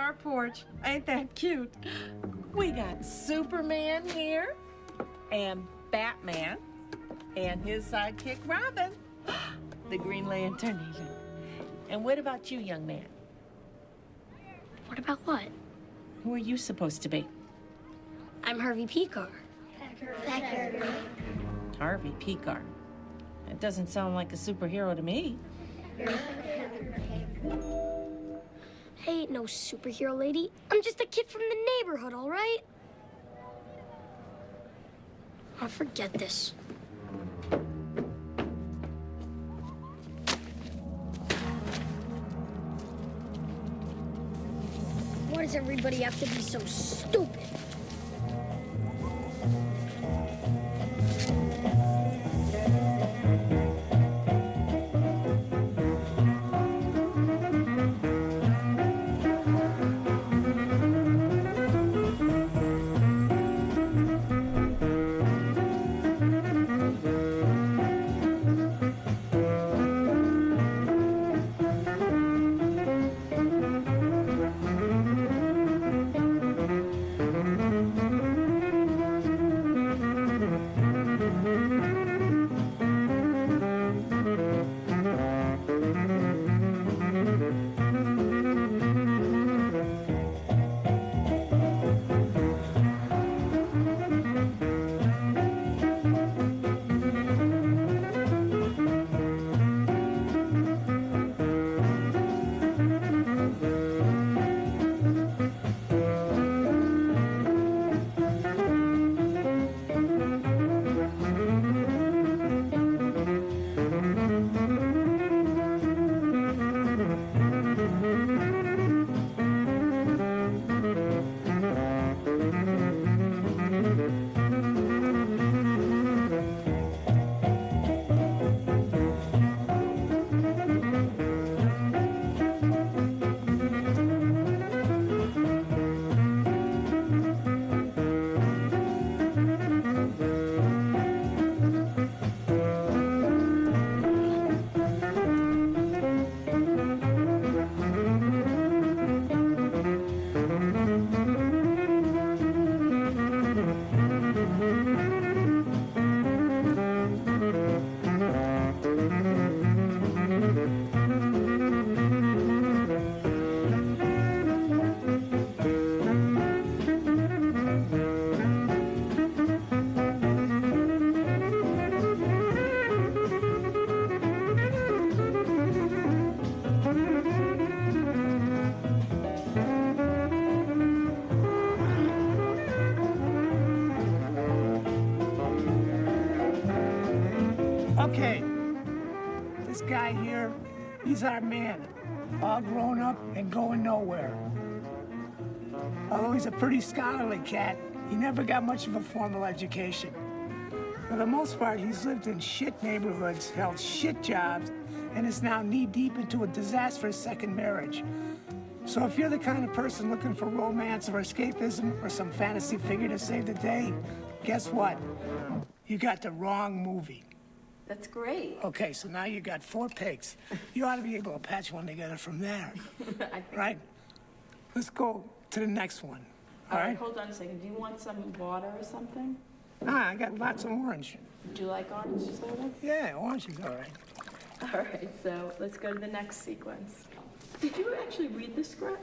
our porch. Ain't that cute? We got Superman here, and Batman, and his sidekick, Robin, the Green Lantern. And what about you, young man? What about what? Who are you supposed to be? I'm Harvey Pekar. Pekar. Harvey Pekar. That doesn't sound like a superhero to me. I ain't no superhero, lady. I'm just a kid from the neighborhood, all right? I'll forget this. Why does everybody have to be so stupid? Okay, this guy here, he's our man. All grown up and going nowhere. Although he's a pretty scholarly cat, he never got much of a formal education. For the most part, he's lived in shit neighborhoods, held shit jobs, and is now knee-deep into a disastrous second marriage. So if you're the kind of person looking for romance or escapism or some fantasy figure to save the day, guess what? You got the wrong movie. That's great. Okay, so now you got 4 pigs. You ought to be able to patch one together from there, right? Let's go to the next one, all right? Hold on a second. Do you want some water or something? I got lots of orange. Do you like orange soda? Yeah, orange is all right. All right, so let's go to the next sequence. Did you actually read the script?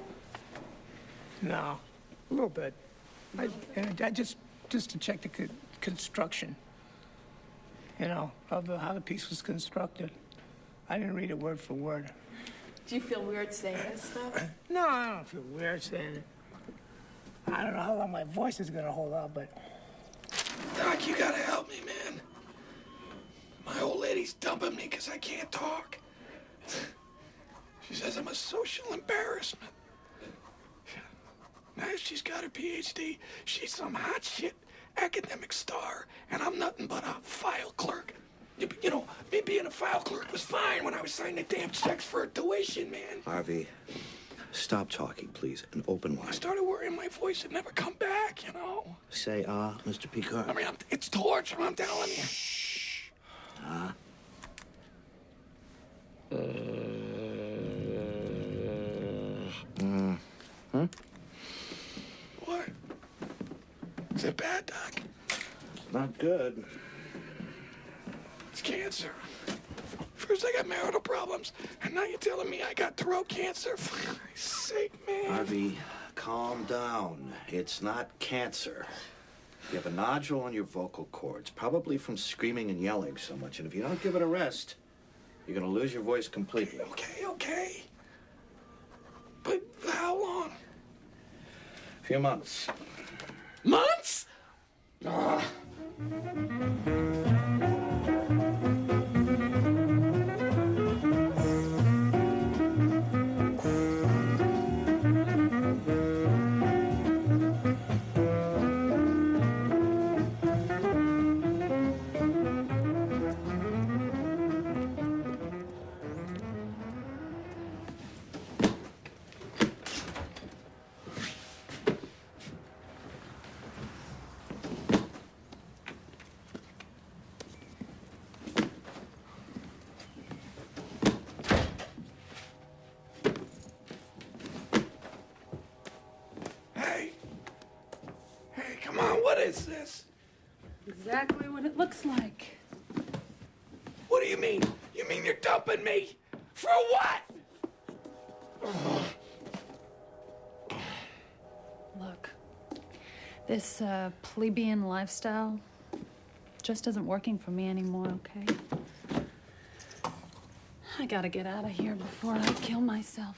No, a little bit. I just to check the construction, you know, of how the piece was constructed. I didn't read it word for word. Do you feel weird saying this stuff? No, I don't feel weird saying it. I don't know how long my voice is gonna hold out, but... Doc, you gotta help me, man. My old lady's dumping me because I can't talk. She says I'm a social embarrassment. Now she's got her PhD. She's some hot shit academic star, and I'm nothing but a file clerk. You know, me being a file clerk was fine when I was signing the damn checks for her tuition, man. Harvey, stop talking, please, and open wide. I started worrying my voice would never come back, you know? Say, Mr. Pekar. I mean, it's torture, I'm telling you. Shh. What? Is it bad, Doc? Not good. It's cancer. First I got marital problems, and now you're telling me I got throat cancer? For Christ's sake, man. Harvey, calm down. It's not cancer. You have a nodule on your vocal cords, probably from screaming and yelling so much. And if you don't give it a rest, you're going to lose your voice completely. Okay. But for how long? A few months. Months? Ah. Hey, come on, what is this? Exactly what it looks like. What do you mean? You mean you're dumping me? For what? Look, this plebeian lifestyle just isn't working for me anymore, okay? I gotta get out of here before I kill myself.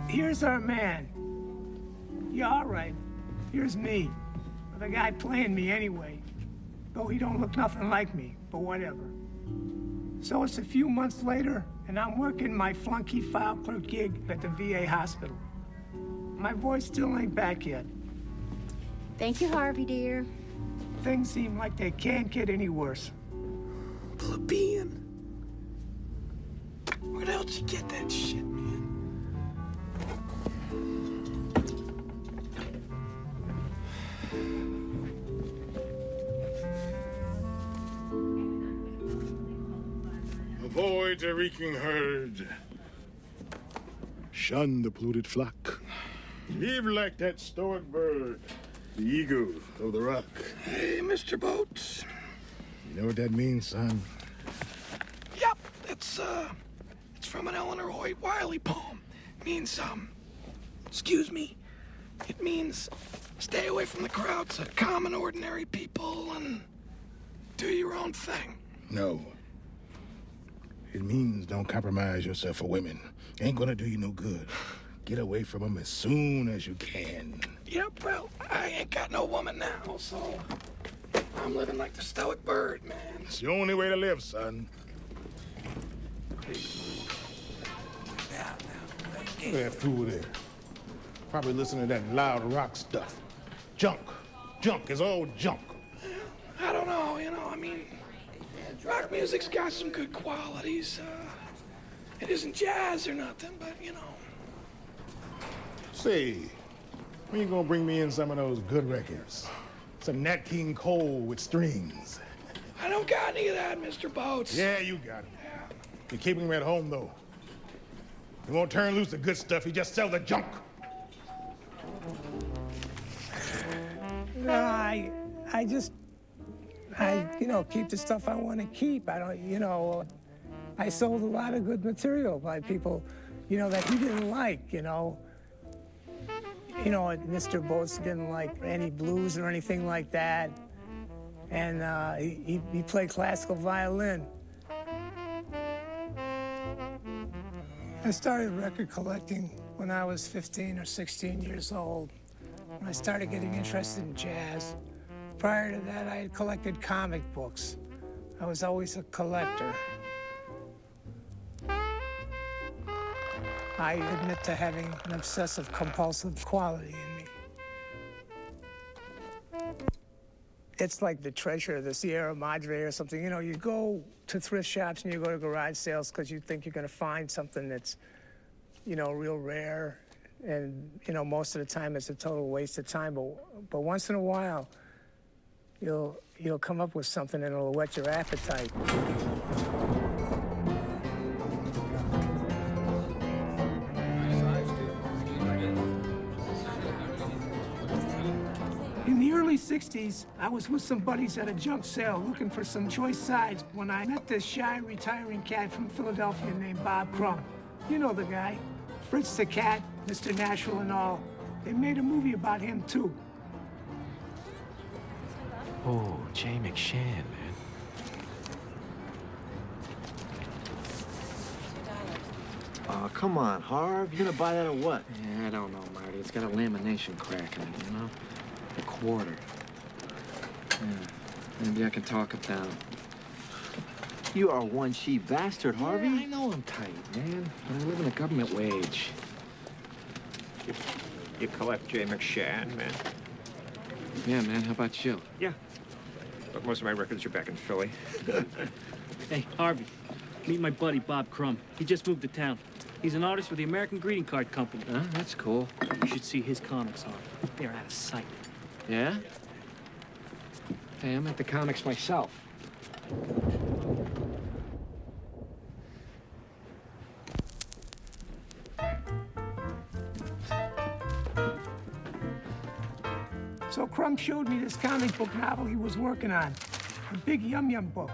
Here's our man. Yeah, all right. Here's me. The guy playing me anyway. Though he don't look nothing like me, but whatever. So it's a few months later, and I'm working my flunky file clerk gig at the VA hospital. My voice still ain't back yet. Thank you, Harvey, dear. Things seem like they can't get any worse. Plebeian? Where the hell did you get that shit, man? Avoid the reeking herd. Shun the polluted flock. Live like that stoic bird, the eagle of the rock. Hey, Mr. Boats. You know what that means, son? Yep, it's from an Eleanor Hoyt Wiley poem. It means, excuse me. It means stay away from the crowds of common, ordinary people and do your own thing. No. It means don't compromise yourself for women. Ain't gonna do you no good. Get away from them as soon as you can. Yep, well, I ain't got no woman now, so I'm living like the stoic bird, man. It's the only way to live, son. Look at that fool there. Probably listening to that loud rock stuff. Junk. Junk is all junk. I don't know, I mean, rock music's got some good qualities. It isn't jazz or nothing, but, Say, when you gonna bring me in some of those good records? Some Nat King Cole with strings. I don't got any of that, Mr. Boats. Yeah, you got it. You're keeping him at home, though. You won't turn loose the good stuff, you just sell the junk. No, I keep the stuff I want to keep. I don't, I sold a lot of good material by people, that he didn't like, Mr. Boats didn't like any blues or anything like that. And he played classical violin. I started record collecting when I was 15 or 16 years old. When I started getting interested in jazz. Prior to that, I had collected comic books. I was always a collector. I admit to having an obsessive compulsive quality in me. It's like the treasure of the Sierra Madre or something. You know, you go to thrift shops and you go to garage sales because you think you're going to find something that's, you know, real rare. And, you know, most of the time it's a total waste of time. But once in a while, you'll come up with something and it'll whet your appetite. In the early 60s, I was with some buddies at a junk sale looking for some choice sides when I met this shy retiring cat from Philadelphia named Bob Crumb. You know the guy. Fritz the Cat, Mr. Natural and all. They made a movie about him, too. Oh, Jay McShann, man. Oh, come on, Harv. You gonna buy that or what? Yeah, I don't know, Marty. It's got a lamination crack in it, you know? A quarter. Yeah. Maybe I can talk it down. You are one cheap bastard, Harvey. Yeah, I know I'm tight, man. But I live on a government wage. You collect Jay McShann, man? Yeah, man. How about you? Yeah. But most of my records are back in Philly. Hey, Harvey. Meet my buddy, Bob Crumb. He just moved to town. He's an artist with the American Greeting Card Company. Huh? That's cool. You should see his comics on. They're out of sight. Yeah? Hey, I'm at the comics myself. So Crumb showed me this comic book novel he was working on. A big yum-yum book.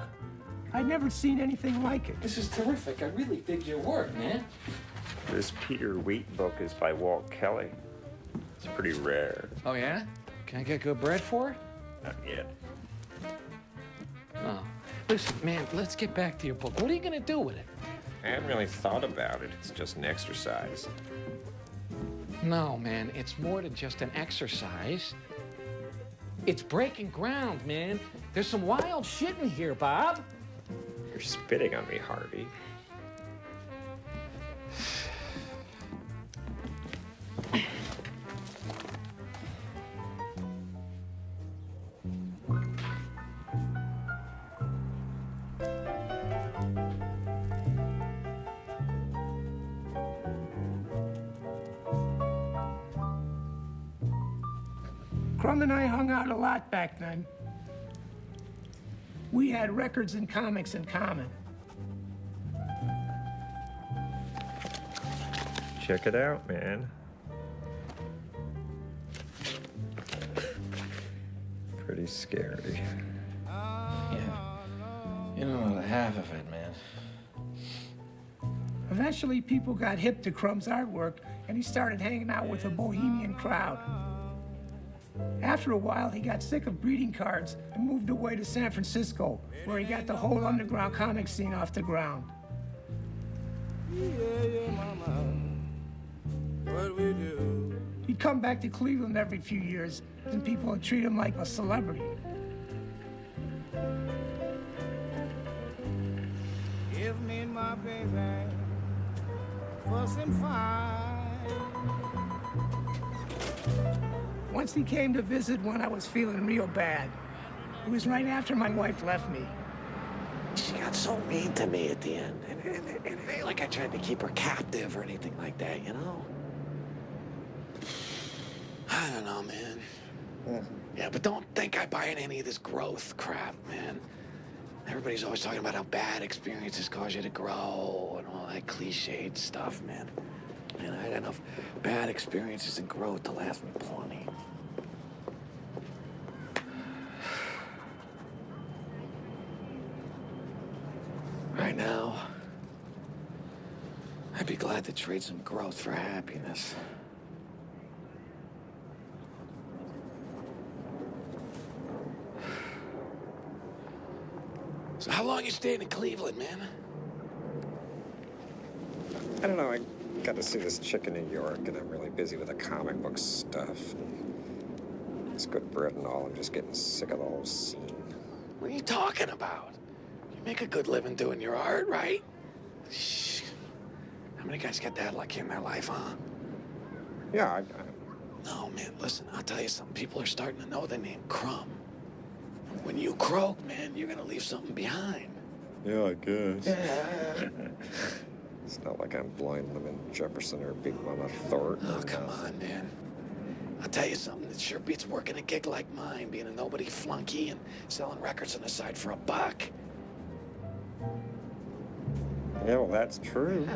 I'd never seen anything like it. This is terrific. I really dig your work, man. This Peter Wheat book is by Walt Kelly. It's pretty rare. Oh, yeah? Can I get good bread for it? Not yet. Oh. Listen, man, let's get back to your book. What are you gonna do with it? I haven't really thought about it. It's just an exercise. No, man, it's more than just an exercise. It's breaking ground, man. There's some wild shit in here, Bob. You're spitting on me, Harvey. Crumb and I hung out a lot back then. We had records and comics in common. Check it out, man. Pretty scary. Yeah. You don't know the half of it, man. Eventually, people got hip to Crumb's artwork, and he started hanging out with a bohemian crowd. After a while, he got sick of greeting cards and moved away to San Francisco, where he got the whole underground comic scene off the ground. He'd come back to Cleveland every few years, and people would treat him like a celebrity. Give me my baby, fuss and fight. Once he came to visit when I was feeling real bad. It was right after my wife left me. She got so mean to me at the end. And it ain't like I tried to keep her captive or anything like that, you know? I don't know, man. Yeah, but don't think I buy into any of this growth crap, man. Everybody's always talking about how bad experiences cause you to grow and all that cliched stuff, man. And I had enough bad experiences and growth to last me plenty. Right now, I'd be glad to trade some growth for happiness. So how long you staying in Cleveland, man? I don't know, I got to see this chick in New York, and I'm really busy with the comic book stuff. It's good bread and all. I'm just getting sick of the whole scene. What are you talking about? You make a good living doing your art, right? Shh. How many guys get that lucky in their life, huh? Yeah, No, man, listen, I'll tell you something. People are starting to know the name Crumb. When you croak, man, you're gonna leave something behind. Yeah, I guess. Yeah. It's not like I'm blind Lemon Jefferson or Big Mama Thornton. Oh, come on, man. I'll tell you something, it sure beats working a gig like mine, being a nobody flunky and selling records on the side for $1. Yeah, well, that's true.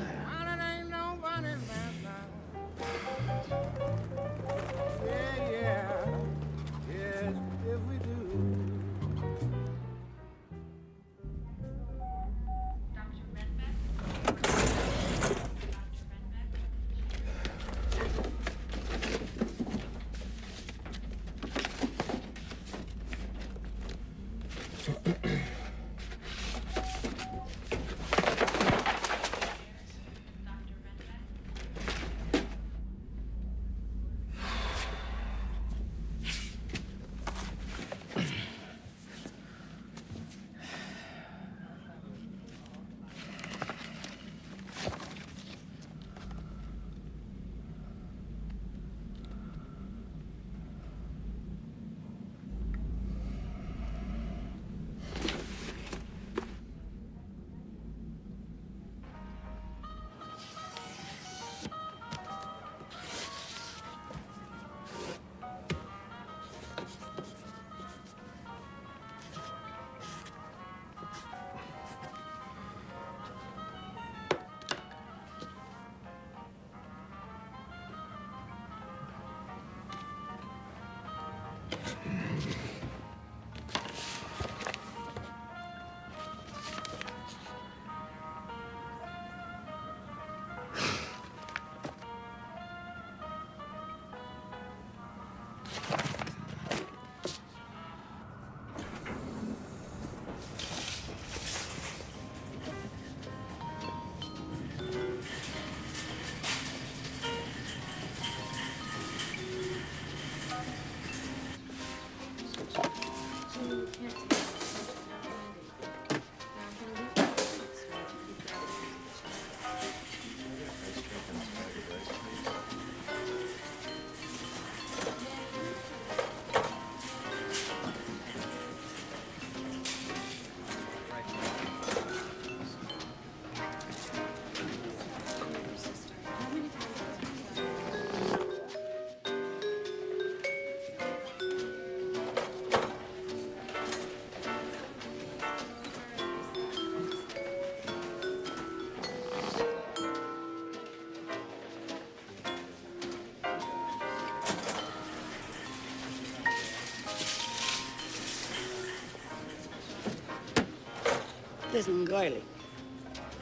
Listen, girlie,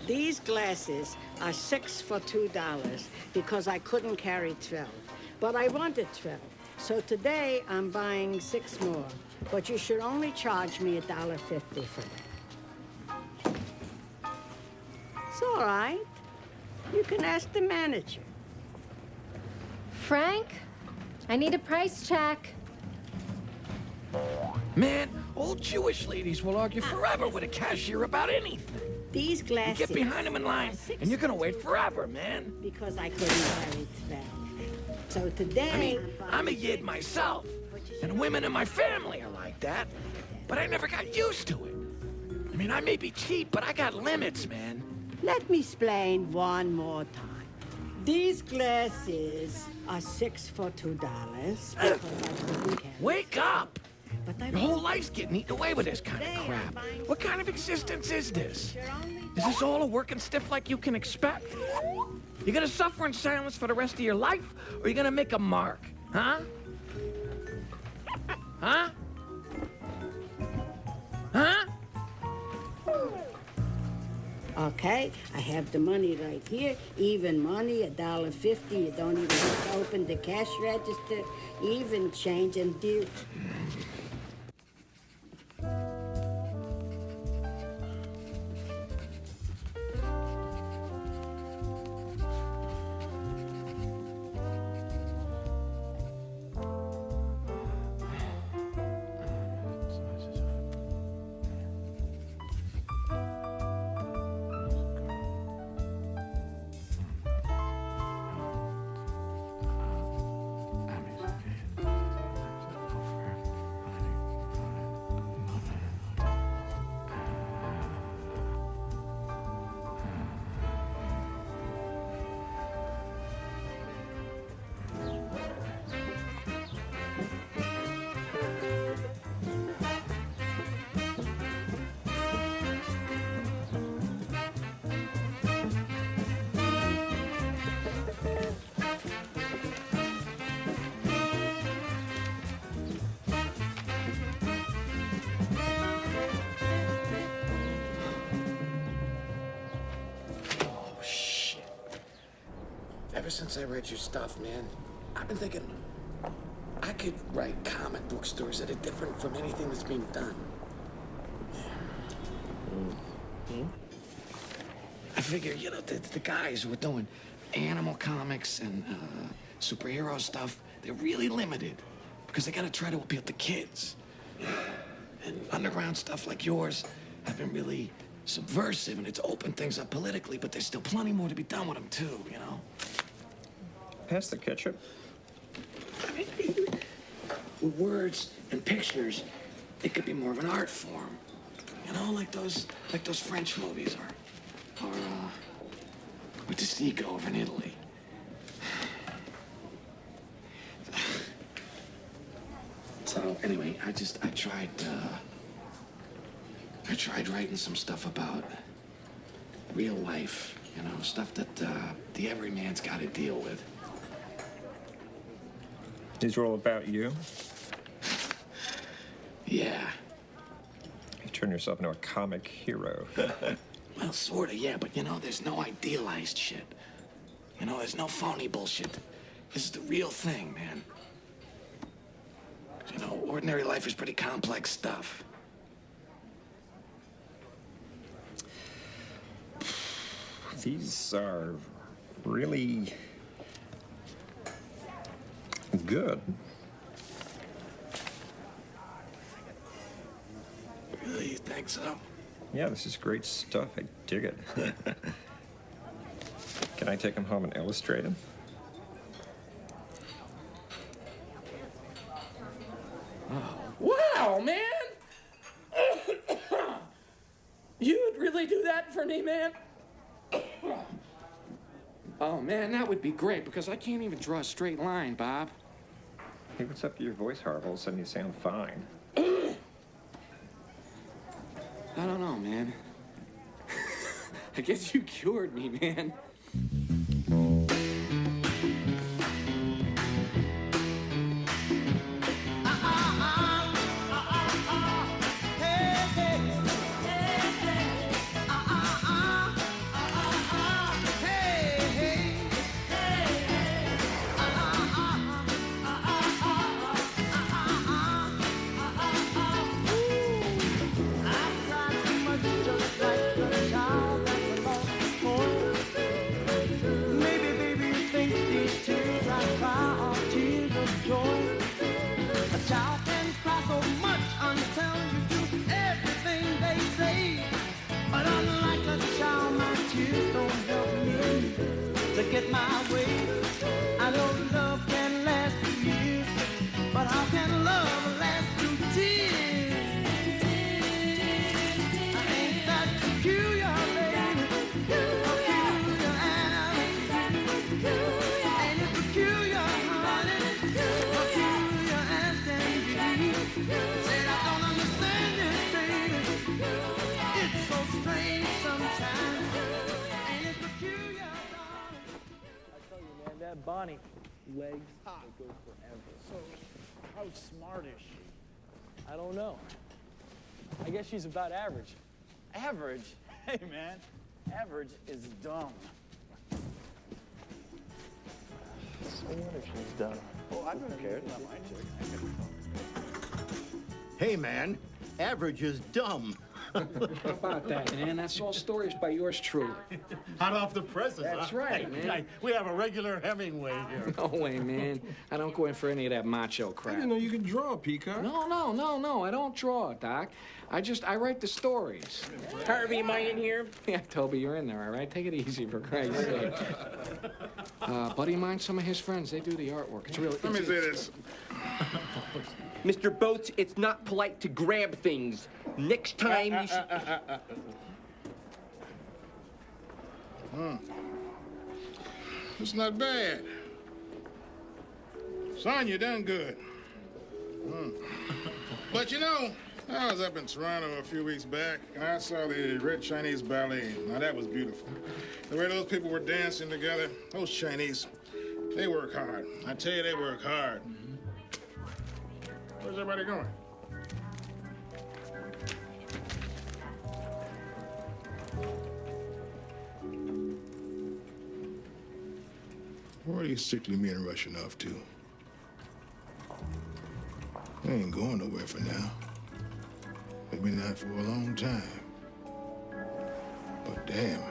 these glasses are 6 for $2 because I couldn't carry 12. But I wanted 12. So today I'm buying 6 more. But you should only charge me $1.50 for that. It's all right. You can ask the manager. Frank, I need a price check. Man, old Jewish ladies will argue forever with a cashier about anything. These glasses... You get behind them in line, and you're gonna wait forever, man. Because I couldn't carry 12. So today... I mean, I'm a yid myself, and women in my family are like that, but I never got used to it. I mean, I may be cheap, but I got limits, man. Let me explain one more time. These glasses are 6 for $2 because I couldn't carry... Wake up! Your whole life's getting eaten away with this kind of crap. What kind of existence is this? Is this all a working stiff like you can expect? You gonna suffer in silence for the rest of your life, or you gonna make a mark? Huh? Huh? Huh? Okay, I have the money right here. Even money, $1.50. You don't even have to open the cash register. Even change and deal. since I read your stuff, man, I've been thinking I could write comic book stories that are different from anything that's being done. I figure, you know, the guys who are doing animal comics and superhero stuff, they're really limited because they gotta try to appeal to kids. And underground stuff like yours have been really subversive, and it's opened things up politically, but there's still plenty more to be done with them too, you know? Pass the ketchup. I mean, with words and pictures, it could be more of an art form. You know, like those French movies or with the Seago over in Italy. So anyway, I tried writing some stuff about real life, you know, stuff that the everyman's got to deal with. These are all about you? Yeah. You turn yourself into a comic hero. Well, sorta, yeah, but you know, there's no idealized shit. You know, there's no phony bullshit. This is the real thing, man. You know, ordinary life is pretty complex stuff. These are really good. Really, you think so? Yeah, this is great stuff. I dig it. Can I take them home and illustrate them? Wow, man! You'd really do that for me, man? Oh, man, that would be great, because I can't even draw a straight line, Bob. Hey, what's up to your voice, Harvey? All of a sudden you sound fine. I don't know, man. I guess you cured me, man. Get my way. I know love can last through years, but how can love last through tears? Ain't that peculiar, lady? Peculiar, and ain't it peculiar, honey? Peculiar as can be. Said I don't understand it, baby. It's so strange sometimes. Ain't it peculiar? That Bonnie, legs, it goes forever. So, how smart is she? I don't know. I guess she's about average. Average? Hey, man, average is dumb. So what if she's dumb? Oh, I don't care. It's not my chick. Hey, man, average is dumb. How about that, man? That's all stories by yours truly. Hot off the presses. That's right, man. We have a regular Hemingway here. No way, man. I don't go in for any of that macho crap. I didn't know you could draw, Pekar. No. I don't draw, Doc. I write the stories. Harvey, am I in here? Yeah, Toby, you're in there, all right? Take it easy, for Christ's sake. Buddy of mine, some of his friends, they do the artwork. It's really... Let me say this. Mr. Boats, it's not polite to grab things. Next time you should... It's not bad. Son, you done good. But you know, I was up in Toronto a few weeks back, and I saw the Red Chinese Ballet. Now, that was beautiful. The way those people were dancing together, those Chinese, they work hard. I tell you, they work hard. Where's everybody going? Where are these sickly men rushing off to? They ain't going nowhere for now. Maybe not for a long time. But damn,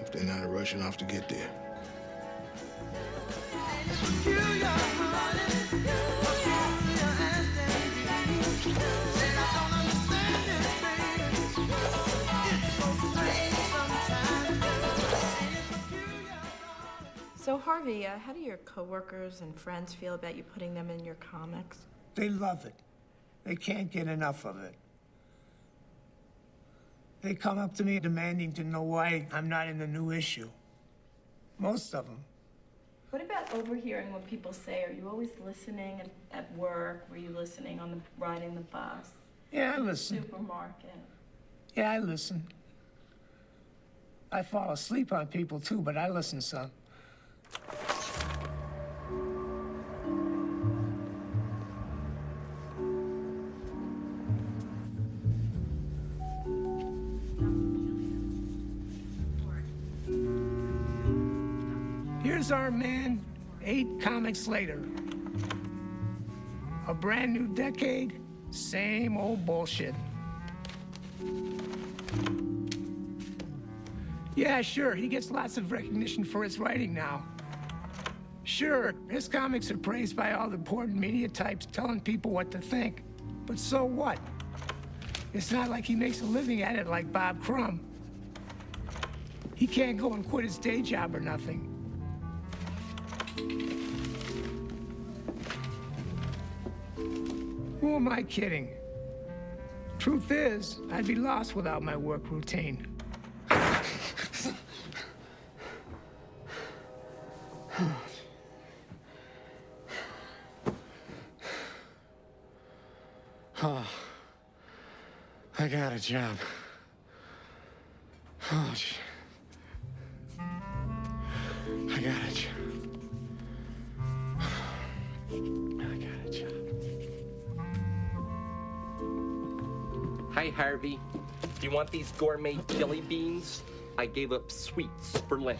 if they're not rushing off to get there. So, Harvey, how do your coworkers and friends feel about you putting them in your comics? They love it. They can't get enough of it. They come up to me demanding to know why I'm not in the new issue. Most of them. What about overhearing what people say? Are you always listening at work? Were you listening on riding the bus? Yeah, I listen. Supermarket? Yeah, I listen. I fall asleep on people too, but I listen some. Here's our man 8 comics later. A brand new decade, same old bullshit. Yeah, sure, he gets lots of recognition for his writing now. Sure, his comics are praised by all the important media types telling people what to think. But so what? It's not like he makes a living at it like Bob Crumb. He can't go and quit his day job or nothing. Who am I kidding? Truth is, I'd be lost without my work routine. Oh, I got a job. Oh, shit. I got a job. I got a job. Hi, Harvey. Do you want these gourmet jelly beans? I gave up sweets for Lent.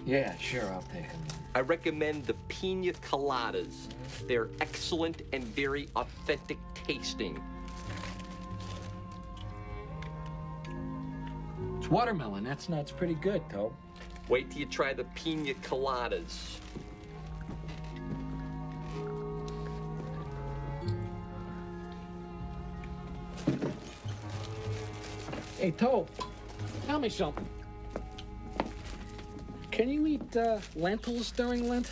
Yeah, sure, I'll take them. I recommend the pina coladas. They're excellent and very authentic tasting. It's watermelon. That's pretty good, though. Wait till you try the pina coladas. Hey, Toe, tell me something. Can you eat lentils during Lent?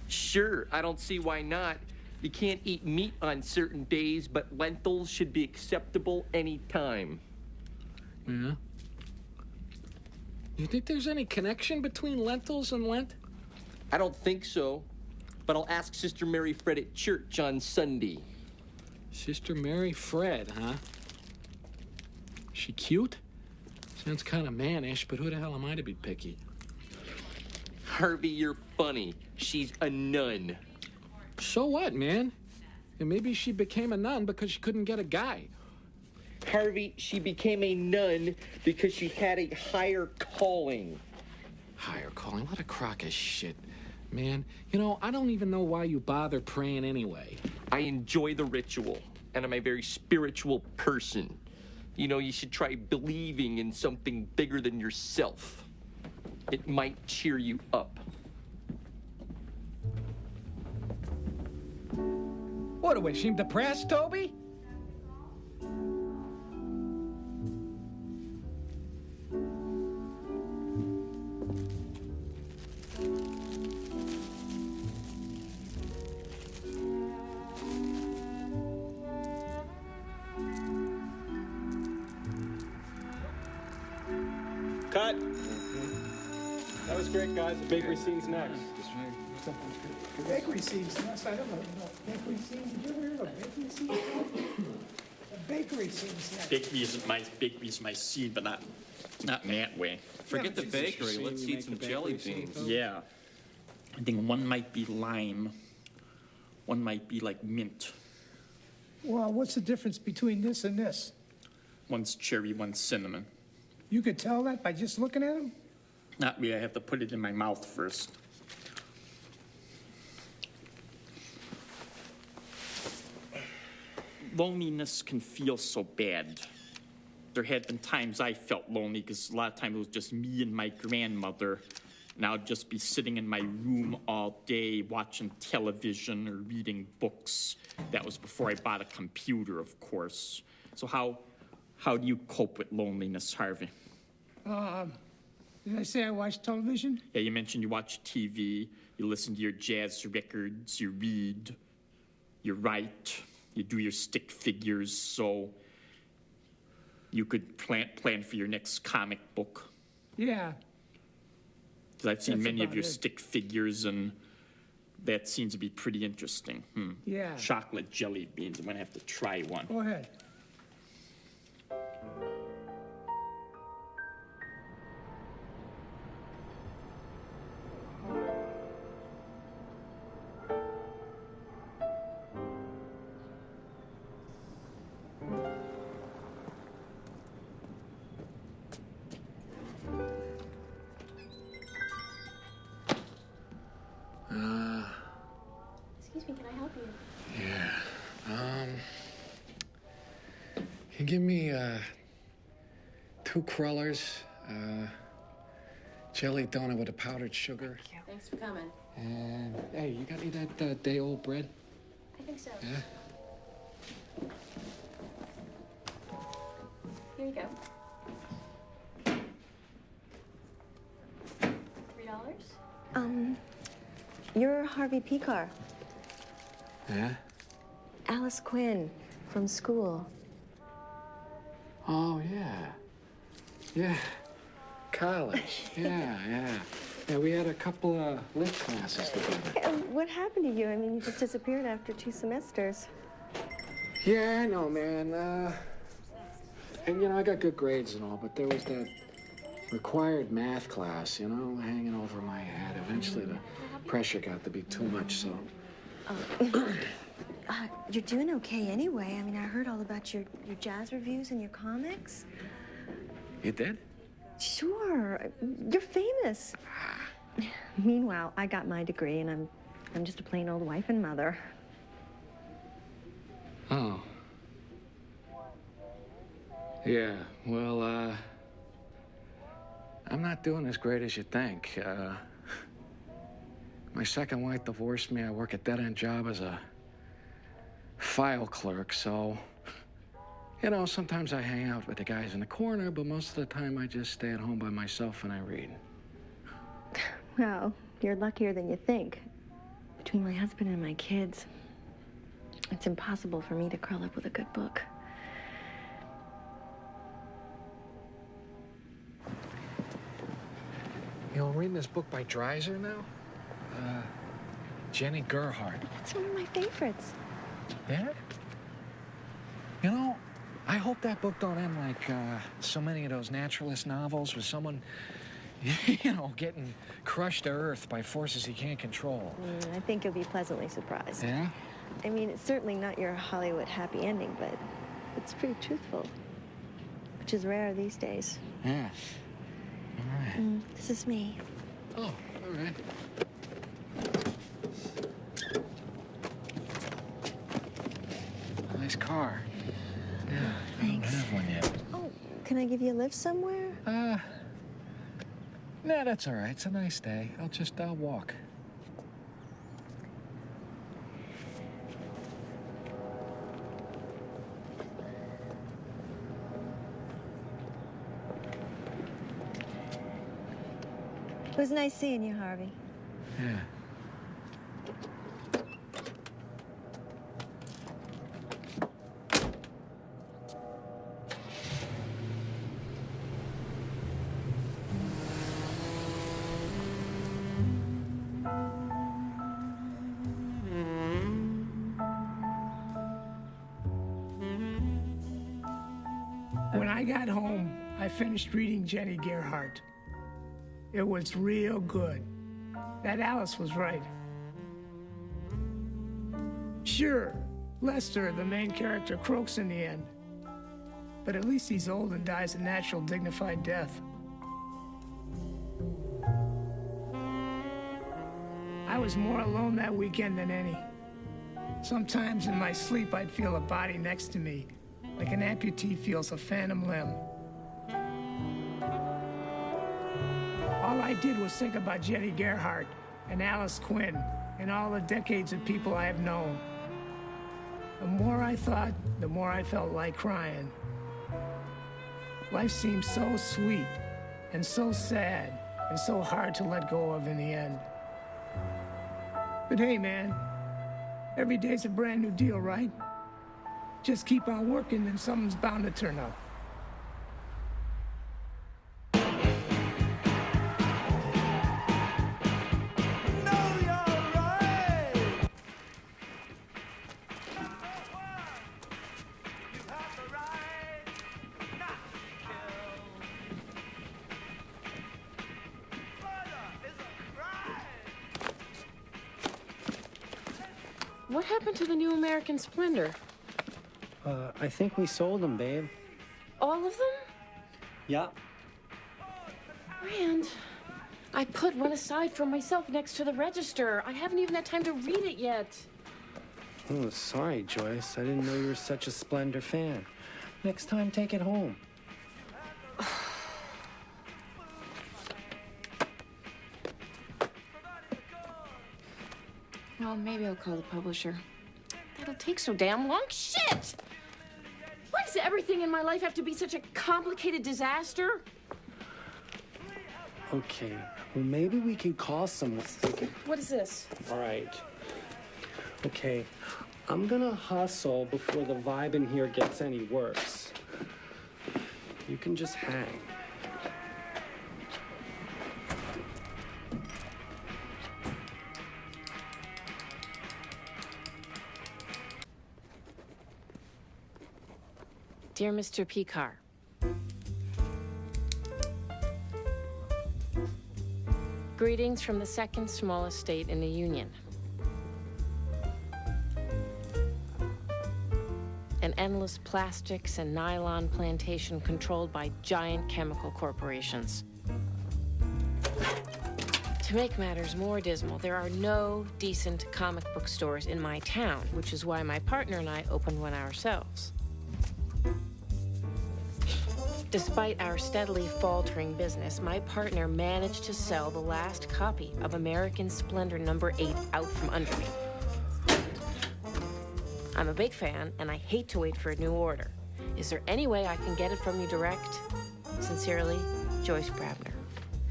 Sure, I don't see why not. You can't eat meat on certain days, but lentils should be acceptable anytime. Yeah? You think there's any connection between lentils and Lent? I don't think so, but I'll ask Sister Mary Fred at church on Sunday. Sister Mary Fred, huh? She cute? Sounds kind of mannish, but who the hell am I to be picky? Harvey, you're funny. She's a nun. So what, man? And maybe she became a nun because she couldn't get a guy. Harvey, she became a nun because she had a higher calling. Higher calling? What a crock of shit. Man, you know, I don't even know why you bother praying anyway. I enjoy the ritual, and I'm a very spiritual person. You know, you should try believing in something bigger than yourself. It might cheer you up. What, do we seem depressed, Toby? Cut. That was great, guys. The bakery scene's next. Bakery scenes, yes, I don't know. Bakery scenes, did you ever hear of bakery scenes? A bakery scenes next. Bakery is my scene, but not in that way. Forget the bakery. Let's eat some jelly beans. Yeah. I think one might be lime. One might be like mint. Well, what's the difference between this and this? One's cherry, one's cinnamon. You could tell that by just looking at them? Not me, I have to put it in my mouth first. Loneliness can feel so bad. There had been times I felt lonely because a lot of times it was just me and my grandmother, and I'd just be sitting in my room all day watching television or reading books. That was before I bought a computer, of course. So how do you cope with loneliness, Harvey? Did I say I watch television? Yeah, you mentioned you watch TV, you listen to your jazz records, you read, you write, you do your stick figures, so you could plan for your next comic book. Yeah. Because I've seen That's many of about your it. stick figures, and that seems to be pretty interesting. Yeah. Chocolate jelly beans. I'm going to have to try one. Go ahead. Excuse me, can I help you? Yeah. Can you give me 2 crullers, jelly donut with a powdered sugar? Thank you. Thanks for coming. And hey, you got any of that day-old bread? I think so. Yeah. Here you go. $3? You're Harvey Pekar. Yeah? Alice Quinn from school. Oh, yeah. Yeah. College. Yeah. Yeah, we had a couple of lit classes together. What happened to you? I mean, you just disappeared after 2 semesters. Yeah, I know, man. And, you know, I got good grades and all, but there was that required math class, you know, hanging over my head. Eventually, the pressure got to be too much, so... You're doing okay anyway. I mean, I heard all about your jazz reviews and your comics. You did? Sure. You're famous. Meanwhile, I got my degree, and I'm just a plain old wife and mother. Oh. Yeah, well, I'm not doing as great as you think. My second wife divorced me. I work a dead-end job as a file clerk, so, you know, sometimes I hang out with the guys in the corner, but most of the time I just stay at home by myself and I read. Well, you're luckier than you think. Between my husband and my kids, it's impossible for me to curl up with a good book. You know, I'm reading this book by Dreiser now. Jenny Gerhardt. It's one of my favorites. Yeah? You know, I hope that book don't end like so many of those naturalist novels with someone, you know, getting crushed to earth by forces he can't control. I think you'll be pleasantly surprised. Yeah? I mean, it's certainly not your Hollywood happy ending, but it's pretty truthful, which is rare these days. Yeah. All right. This is me. Oh, all right. Nice car. Yeah, Thanks. I don't have one yet. Oh, can I give you a lift somewhere? Nah, that's all right. It's a nice day. I'll walk. It was nice seeing you, Harvey. Yeah. When I got home, I finished reading Jenny Gerhardt. It was real good. That Alice was right. Sure, Lester, the main character, croaks in the end. But at least he's old and dies a natural, dignified death. I was more alone that weekend than any. Sometimes in my sleep, I'd feel a body next to me, like an amputee feels a phantom limb. All I did was think about Jenny Gerhardt and Alice Quinn and all the decades of people I have known. The more I thought, the more I felt like crying. Life seemed so sweet and so sad and so hard to let go of in the end. But hey, man, every day's a brand new deal, right? Just keep on working and something's bound to turn up. What happened to the new American Splendor? I think we sold them, babe. All of them? Yeah. Rand, I put one aside for myself next to the register. I haven't even had time to read it yet. Oh, sorry, Joyce. I didn't know you were such a Splendor fan. Next time, take it home. Well, maybe I'll call the publisher. That'll take so damn long. Shit! Why does everything in my life have to be such a complicated disaster? Okay, well, maybe we can call someone. What is this? All right. Okay, I'm gonna hustle before the vibe in here gets any worse. You can just hang. Dear Mr. Pekar, greetings from the second smallest state in the Union. An endless plastics and nylon plantation controlled by giant chemical corporations. To make matters more dismal, there are no decent comic book stores in my town, which is why my partner and I opened one ourselves. Despite our steadily faltering business, my partner managed to sell the last copy of American Splendor #8 out from under me. I'm a big fan, and I hate to wait for a new order. Is there any way I can get it from you direct? Sincerely, Joyce Brabner.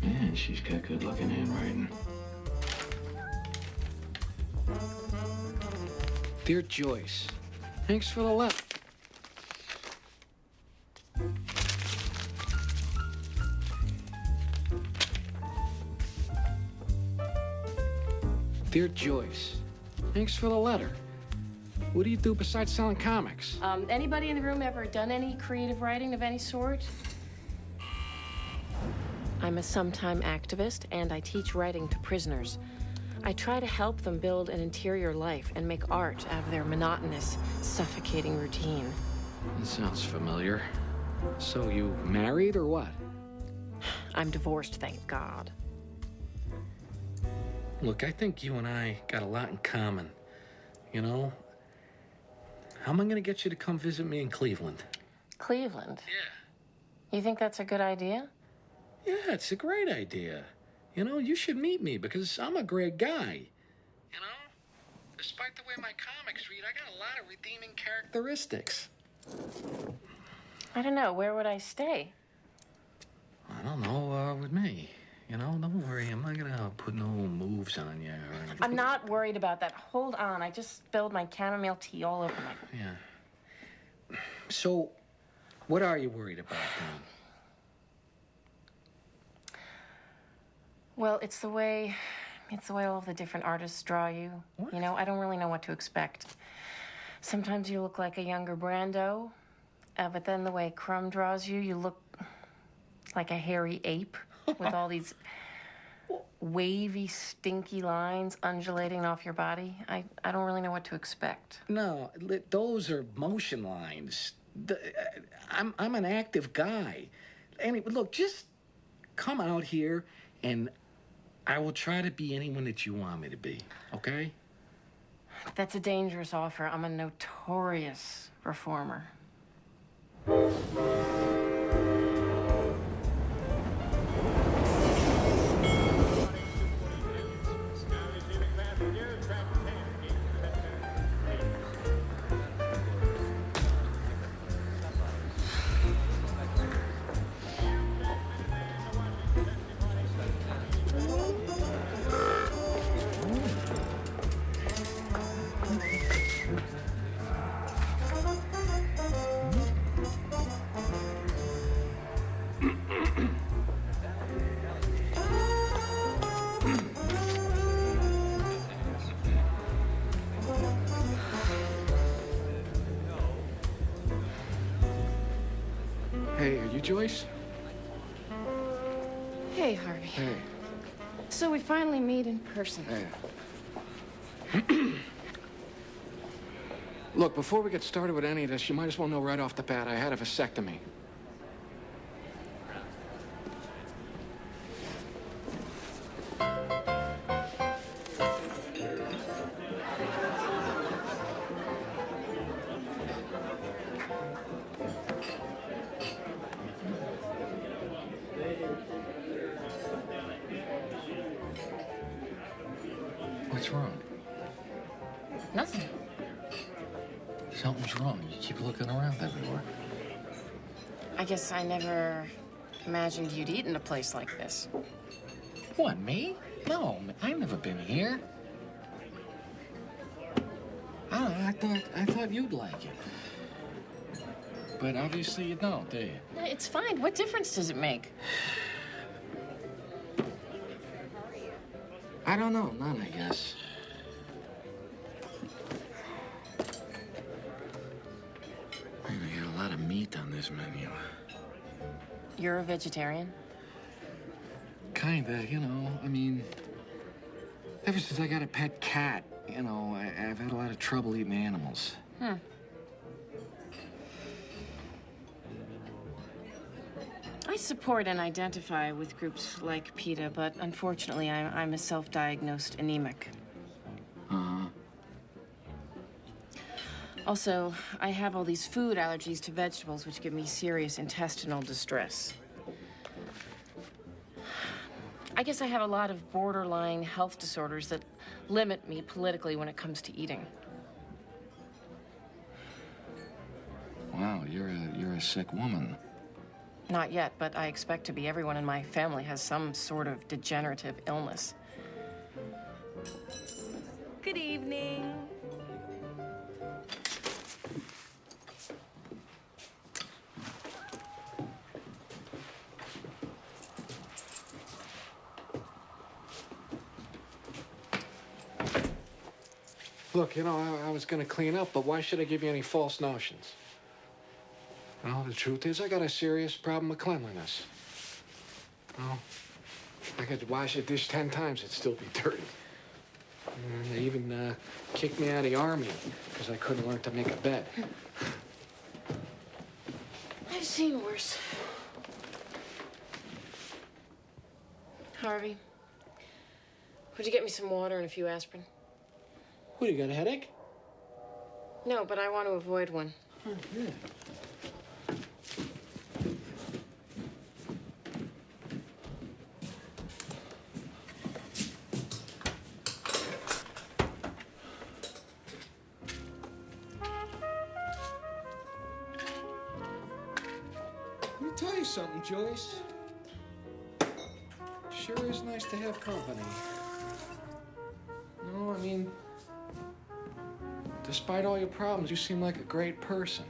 Man, she's got good-looking handwriting. Dear Joyce, thanks for the letter. Dear Joyce, thanks for the letter. What do you do besides selling comics? Anybody in the room ever done any creative writing of any sort? I'm a sometime activist, and I teach writing to prisoners. I try to help them build an interior life and make art out of their monotonous, suffocating routine. That sounds familiar. So you married or what? I'm divorced, thank God. Look, I think you and I got a lot in common. You know? How am I gonna get you to come visit me in Cleveland? Cleveland? Yeah. You think that's a good idea? Yeah, it's a great idea. You know, you should meet me because I'm a great guy. You know? Despite the way my comics read, I got a lot of redeeming characteristics. I don't know. Where would I stay? I don't know, with me. You know, don't worry. I'm not gonna put no moves on you or anything. I'm not worried about that. Hold on. I just spilled my chamomile tea all over my... Yeah. So, what are you worried about then? Well, it's the way all of the different artists draw you. What? You know, I don't really know what to expect. Sometimes you look like a younger Brando, but then the way Crumb draws you, you look like a hairy ape with all these wavy, stinky lines undulating off your body. I don't really know what to expect. No, those are motion lines. I'm an active guy. Anyway, look, just come out here and I will try to be anyone that you want me to be, okay? That's a dangerous offer. I'm a notorious reformer. Hey, are you Joyce? Hey, Harvey. Hey. So we finally meet in person. Hey. Look, before we get started with any of this, you might as well know right off the bat I had a vasectomy. What's wrong? Nothing. Something's wrong. You keep looking around everywhere. I guess I never imagined you'd eat in a place like this. What, me? No, I've never been here. I thought you'd like it. But obviously you don't, do you? It's fine. What difference does it make? I don't know. None, I guess. Man, I got a lot of meat on this menu. You're a vegetarian? Kinda, you know. I mean, ever since I got a pet cat, you know, I've had a lot of trouble eating animals. I support and identify with groups like PETA, but unfortunately, I'm a self-diagnosed anemic. Uh-huh. Also, I have all these food allergies to vegetables, which give me serious intestinal distress. I guess I have a lot of borderline health disorders that limit me politically when it comes to eating. Wow, you're a sick woman. Not yet, but I expect to be. Everyone in my family has some sort of degenerative illness. Good evening. Look, you know, I was gonna clean up, but why should I give you any false notions? Well, the truth is, I got a serious problem with cleanliness. Well, I could wash a dish 10 times, it'd still be dirty. And they even kicked me out of the army because I couldn't learn to make a bed. I've seen worse. Harvey, would you get me some water and a few aspirin? What, you got a headache? No, but I want to avoid one. Oh, yeah. Let me tell you something, Joyce. Sure is nice to have company. No, I mean, despite all your problems, you seem like a great person.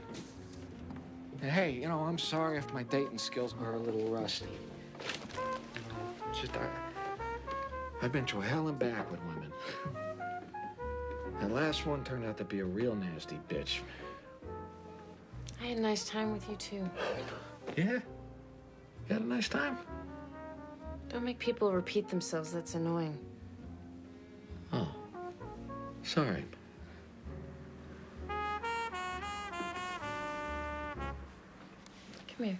And hey, you know, I'm sorry if my dating skills are a little rusty. It's just, I've been through hell and back with women. That last one turned out to be a real nasty bitch. I had a nice time with you, too. Yeah? You had a nice time? Don't make people repeat themselves. That's annoying. Oh. Sorry. Come here.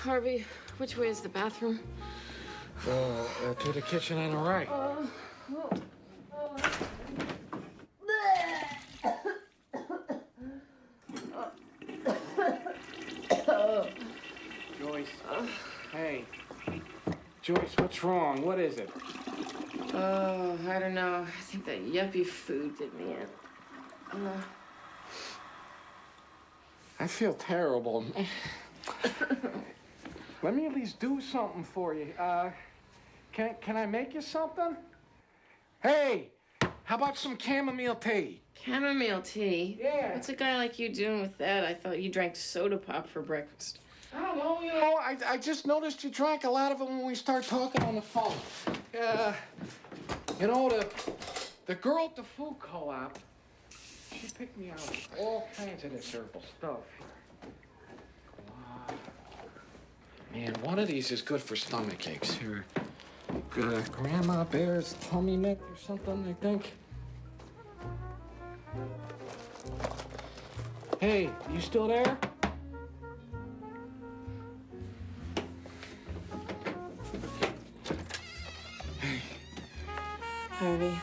Harvey, which way is the bathroom? To the kitchen on the right. Joyce. Hey. Joyce, what's wrong? What is it? Oh, I don't know. I think that yuppie food did me in. I feel terrible. Let me at least do something for you. Can I make you something? Hey, how about some chamomile tea? Chamomile tea? Yeah. What's a guy like you doing with that? I thought you drank soda pop for breakfast. I don't know, I just noticed you drank a lot of it when we start talking on the phone. The girl at the food co-op, she picked me out all kinds of this herbal stuff. Man, one of these is good for stomach aches. Here, Grandma Bear's tummy neck or something, I think. Hey, you still there? Harvey,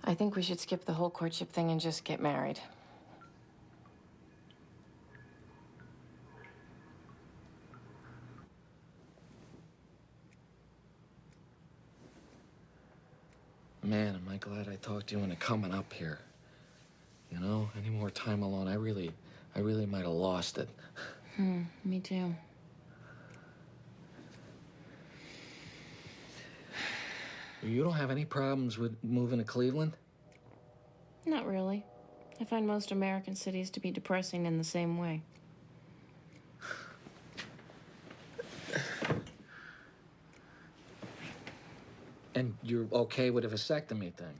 I think we should skip the whole courtship thing and just get married. Man, am I glad I talked you into coming up here. You know, any more time alone, I really might have lost it. Me too. You don't have any problems with moving to Cleveland? Not really. I find most American cities to be depressing in the same way. And you're okay with a vasectomy thing?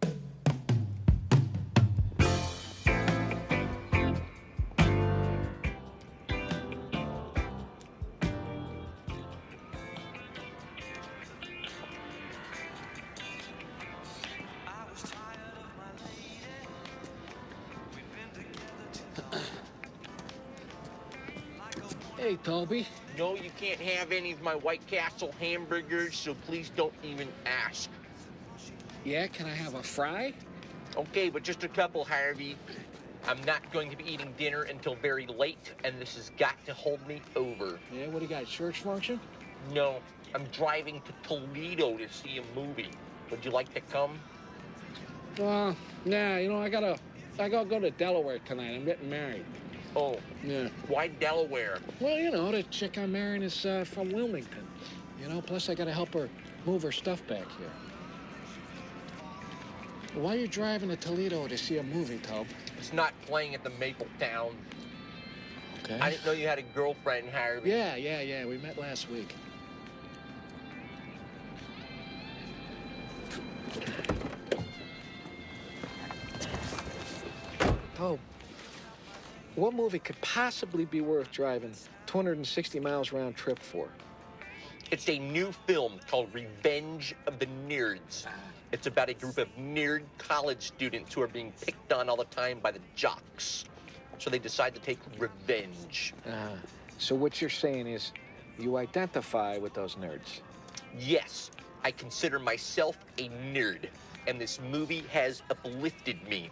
Hey, Toby. No, you can't have any of my White Castle hamburgers, so please don't even ask. Yeah, can I have a fry? Okay, but just a couple, Harvey. I'm not going to be eating dinner until very late, and this has got to hold me over. Yeah, what do you got, church function? No, I'm driving to Toledo to see a movie. Would you like to come? Nah, I gotta go to Delaware tonight. I'm getting married. Oh. Yeah. Why Delaware? Well, the chick I'm marrying is from Wilmington. Plus I gotta help her move her stuff back here. Why are you driving to Toledo to see a movie, Tobe? It's not playing at the Maple Town. Okay. I didn't know you had a girlfriend, Harvey. Yeah. We met last week. Tobe, what movie could possibly be worth driving 260 miles round trip for? It's a new film called Revenge of the Nerds. It's about a group of nerd college students who are being picked on all the time by the jocks. So they decide to take revenge. So what you're saying is you identify with those nerds? Yes, I consider myself a nerd, and this movie has uplifted me.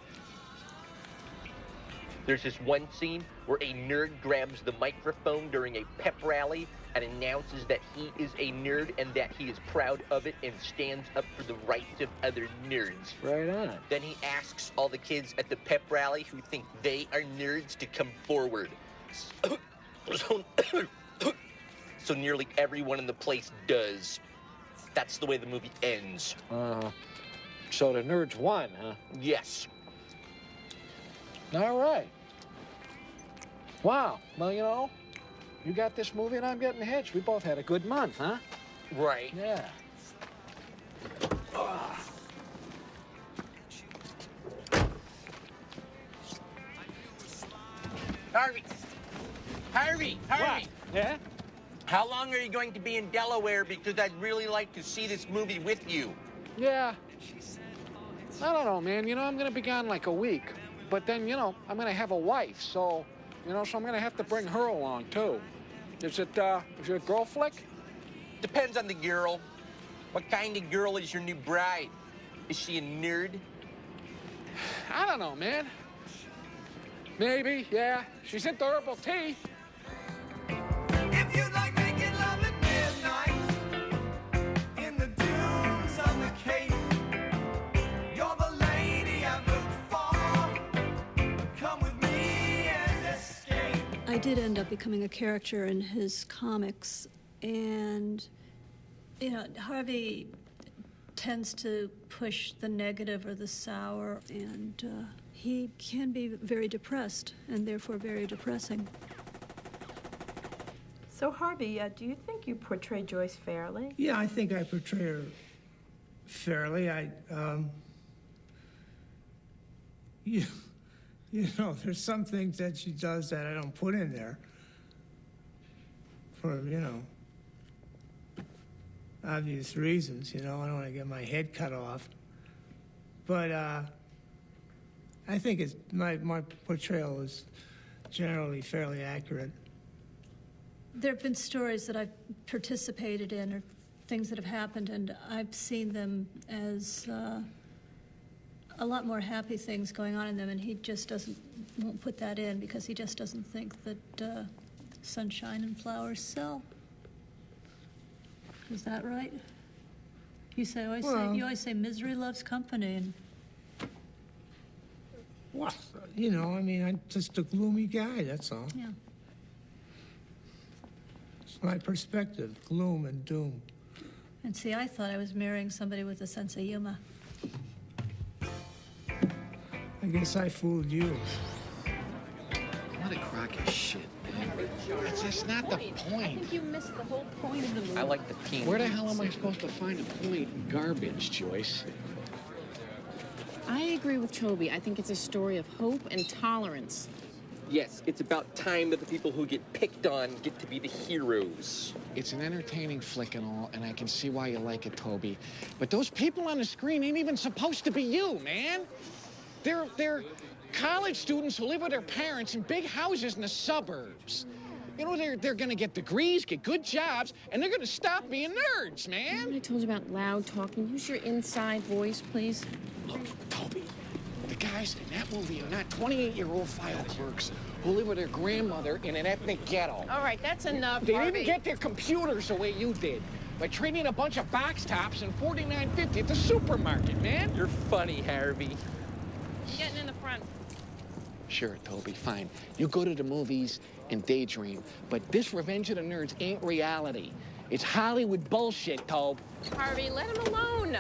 There's this one scene where a nerd grabs the microphone during a pep rally and announces that he is a nerd and that he is proud of it and stands up for the rights of other nerds. Right on. Then he asks all the kids at the pep rally who think they are nerds to come forward. So nearly everyone in the place does. That's the way the movie ends. So the nerds won, huh? Yes. All right. Wow. Well, you got this movie and I'm getting hitched. We both had a good month, huh? Right. Yeah. Harvey, Harvey! What? Yeah? How long are you going to be in Delaware? Because I'd really like to see this movie with you. Yeah. I don't know, man. You know, I'm gonna be gone like a week. But then, you know, I'm gonna have a wife, so, you know, so I'm gonna have to bring her along, too. Is it a girl flick? Depends on the girl. What kind of girl is your new bride? Is she a nerd? I don't know, man. Maybe, yeah. She's into herbal tea. If you'd like making love at midnight in the dunes on the Cape, you're the lady I've looked for. Come with me and escape. I did end up becoming a character in his comics, and, you know, Harvey tends to push the negative or the sour, and he can be very depressed and therefore very depressing. So, Harvey, do you think you portray Joyce fairly? Yeah, I think I portray her fairly. You know, there's some things that she does that I don't put in there for, you know, obvious reasons. You know, I don't want to get my head cut off. But I think it's my portrayal is generally fairly accurate. There have been stories that I've participated in or things that have happened, and I've seen them as a lot more happy things going on in them, and he just won't put that in because he just doesn't think that sunshine and flowers sell. Is that right? You always say misery loves company, and well, you know, I mean, I'm just a gloomy guy, that's all. yeah. It's my perspective, gloom and doom. And see, I thought I was marrying somebody with a sense of humor. I guess I fooled you. What a crock of shit, man. It's just not the point. I think you missed the whole point of the movie. I like the team. Where the hell am I supposed to find a point in garbage, Joyce? I agree with Toby. I think it's a story of hope and tolerance. Yes, it's about time that the people who get picked on get to be the heroes. It's an entertaining flick and all, and I can see why you like it, Toby. But those people on the screen ain't even supposed to be you, man. They're college students who live with their parents in big houses in the suburbs. You know, they're gonna get degrees, get good jobs, and they're gonna stop being nerds, man. I told you about loud talking. Use your inside voice, please. Look, Toby, the guys in that movie are not 28-year-old file clerks who live with their grandmother in an ethnic ghetto. All right, that's enough, They Harvey. didn't get their computers the way you did, by trading a bunch of box tops and $49.50 at the supermarket, man. You're funny, Harvey. I'm getting in the front. Sure, Toby, fine. You go to the movies and daydream, but this Revenge of the Nerds ain't reality. It's Hollywood bullshit, Tobe. Harvey, let him alone.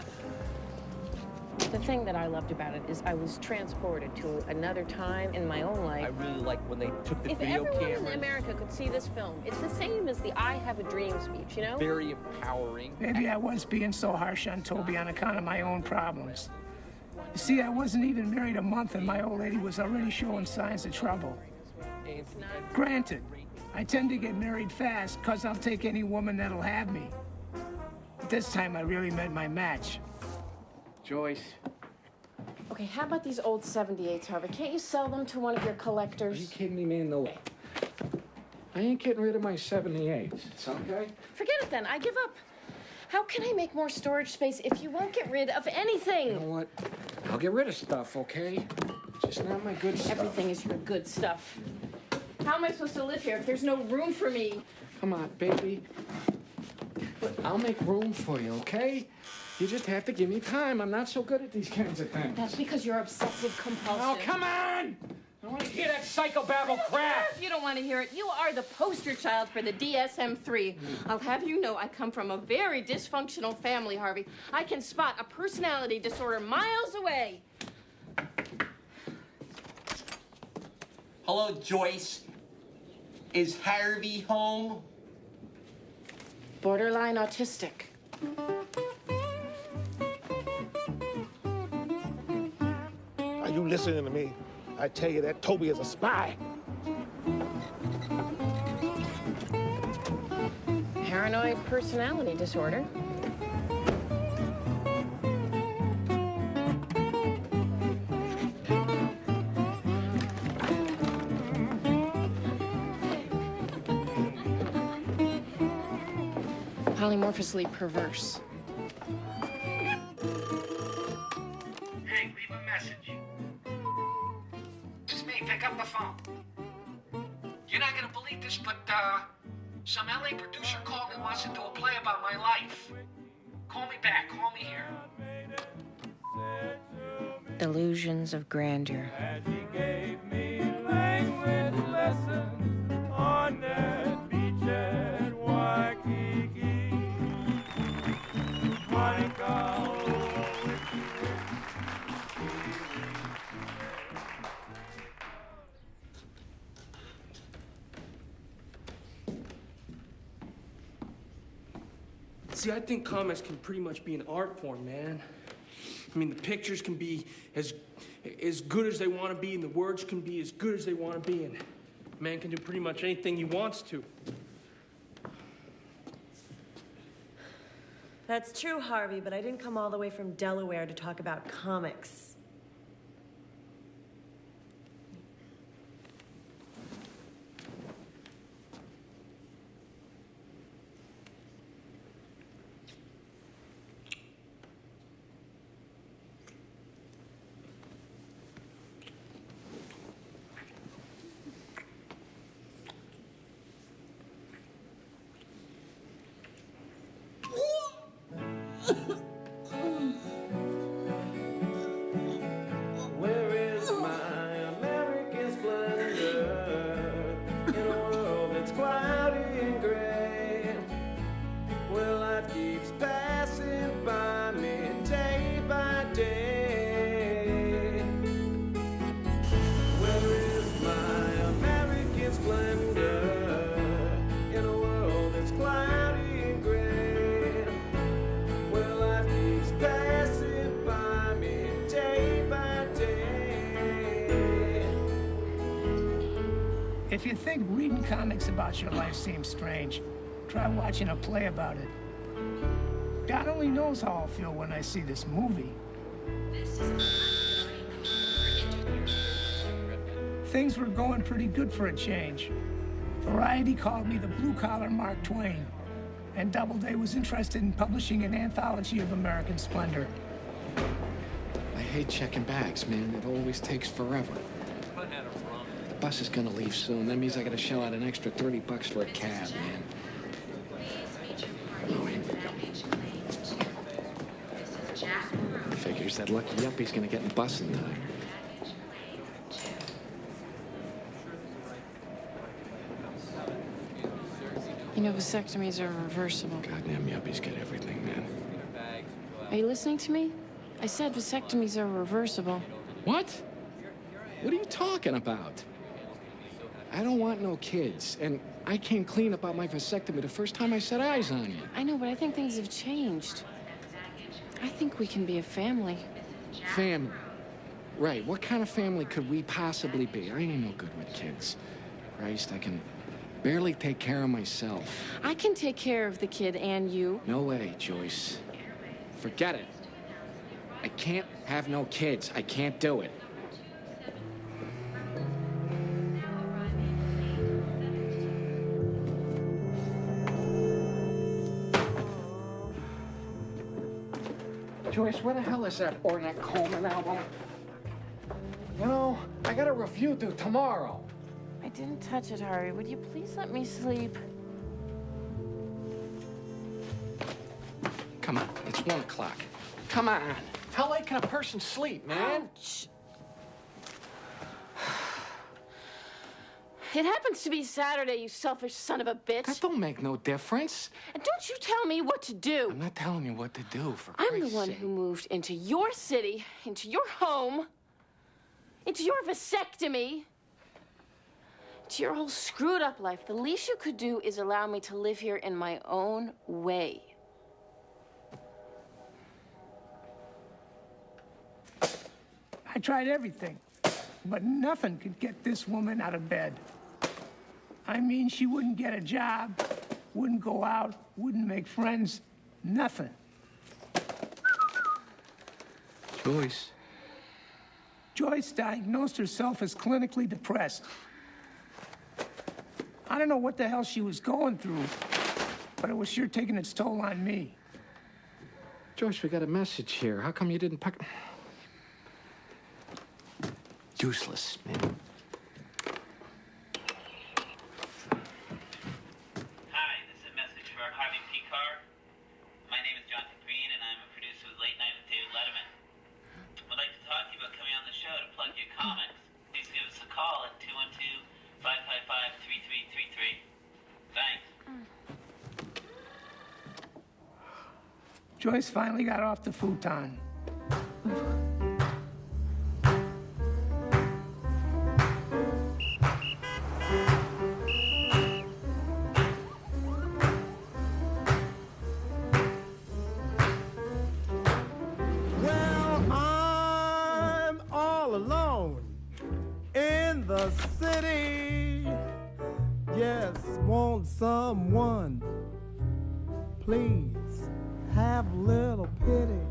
The thing that I loved about it is I was transported to another time in my own life. I really like when they took the If video everyone camera. in America could see this film, it's the same as the I Have a Dream speech, you know? Very empowering. Maybe I was being so harsh on Toby on account of my own problems. You see, I wasn't even married a month and my old lady was already showing signs of trouble. Granted, I tend to get married fast because I'll take any woman that'll have me. But this time I really met my match. Joyce. Okay, how about these old 78s, Harvey? Can't you sell them to one of your collectors? Are you kidding me, man? No way. I ain't getting rid of my 78s. It's okay? Forget it then. I give up. How can I make more storage space if you won't get rid of anything? You know what? I'll get rid of stuff, okay? Just not my good stuff. Everything is your good stuff. How am I supposed to live here if there's no room for me? Come on, baby. I'll make room for you, okay? You just have to give me time. I'm not so good at these kinds of things. That's because you're obsessive compulsive. Oh, come on! I want to hear that psychobabble crap. If you don't want to hear it, you are the poster child for the DSM-3. I'll have you know I come from a very dysfunctional family, Harvey. I can spot a personality disorder miles away. Hello, Joyce. Is Harvey home? Borderline autistic. Are you listening to me? I tell you that Toby is a spy. paranoid personality disorder. Polymorphously perverse. Hey, leave a message. It's me, pick up the phone. You're not gonna believe this, but some LA producer called and wants to do a play about my life. Call me back, call me here. Illusions of grandeur. On that beach at Waikiki. Monica, See, I think comics can pretty much be an art form, man. I mean, the pictures can be as good as they want to be, and the words can be as good as they want to be, and man can do pretty much anything he wants to. That's true, Harvey, but I didn't come all the way from Delaware to talk about comics. where is my American splendor in a world that's cloudy and gray? Well, life keeps passing by me day by day. Where is my American splendor in a world that's cloudy and gray? Well, life keeps passing by me day by day. If you think reading comics about your life seems strange, try watching a play about it. God only knows how I'll feel when I see this movie. Things were going pretty good for a change. Variety called me the blue-collar Mark Twain, and Doubleday was interested in publishing an anthology of American splendor. I hate checking bags, man. It always takes forever. The bus is gonna leave soon. That means I gotta shell out an extra $30 for a cab, man. Oh, here we go. Figures that lucky yuppie's gonna get in bus in time. You know, vasectomies are reversible. Goddamn yuppies get everything, man. Are you listening to me? I said vasectomies are reversible. What? What are you talking about? I don't want no kids, and I came clean about my vasectomy the first time I set eyes on you. I know, but I think things have changed. I think we can be a family. Family. Right, what kind of family could we possibly be? I ain't no good with kids. Christ, I can barely take care of myself. I can take care of the kid and you. No way, Joyce. Forget it. I can't have no kids. I can't do it. Joyce, where the hell is that Ornette Coleman album? You know, I got a review due tomorrow. I didn't touch it, Harvey. Would you please let me sleep? Come on, it's 1 o'clock. Come on. How late can a person sleep, man? Ouch. It happens to be Saturday, you selfish son of a bitch. That don't make no difference. And don't you tell me what to do. I'm not telling you what to do, for I'm the Christ's one sake. who moved into your city, into your home, into your vasectomy, to your whole screwed up life. The least you could do is allow me to live here in my own way. I tried everything, but nothing could get this woman out of bed. I mean, she wouldn't get a job. wouldn't go out, wouldn't make friends, nothing. Joyce. Joyce diagnosed herself as clinically depressed. I don't know what the hell she was going through, but it was sure taking its toll on me. Joyce, we got a message here. How come you didn't pick... Useless, man. Hi, this is a message for Harvey Pekar. My name is Jonathan Green, and I'm a producer of Late Night with David Letterman. I'd like to talk to you about coming on the show to plug your comics. Please give us a call at 212-555-3333. Thanks. Joyce finally got off the futon. Well, I'm all alone in the city. Yes, want someone, please have a little pity.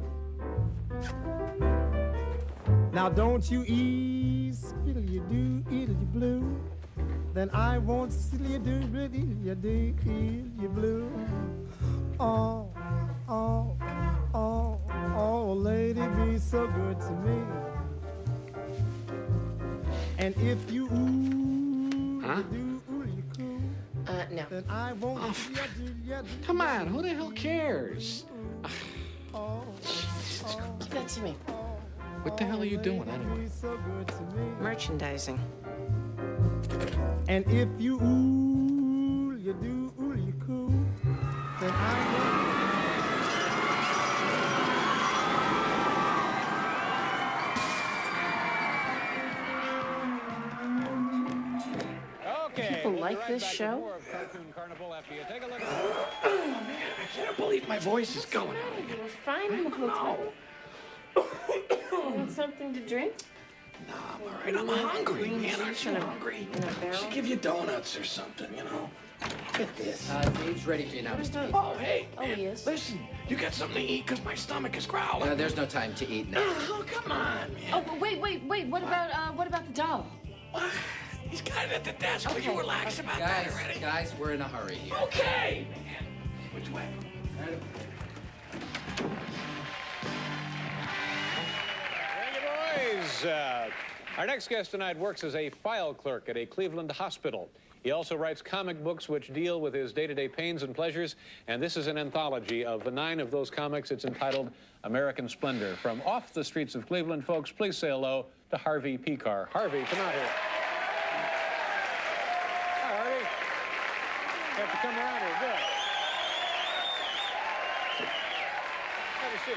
Now don't you spill you do, eatle you blue. Then I won't spill you do, eatle you do, eatle you blue. Oh, oh, oh, oh, lady, be so good to me. And if you do, you cool. No. Then I won't. Come on, who the hell cares? Give that to me. What the hell are you doing anyway? Merchandising. And if you you do, you cool. Then People like this show? Oh, man, I can't believe my voice is going out again. We're fine in the hotel. Want something to drink? No, I'm all right. I'm hungry, man. Aren't you hungry? I should give you donuts or something, you know. Get this. Dave's ready for you now, Mr. Pete. Oh, hey, Oh, he is. listen, you got something to eat? Because my stomach is growling. There's no time to eat now. Oh, come on, man. Oh, but wait. What about the doll? He's got it at the desk. Will you relax about that already? Guys, we're in a hurry here. Okay, man. Which way? Thank you, boys. Our next guest tonight works as a file clerk at a Cleveland hospital. He also writes comic books which deal with his day-to-day pains and pleasures, and this is an anthology of the 9 of those comics. It's entitled American Splendor. From off the streets of Cleveland, folks, please say hello to Harvey Pekar. Harvey, come out here. Hi, Harvey. You have to come around here. Good. Have a seat.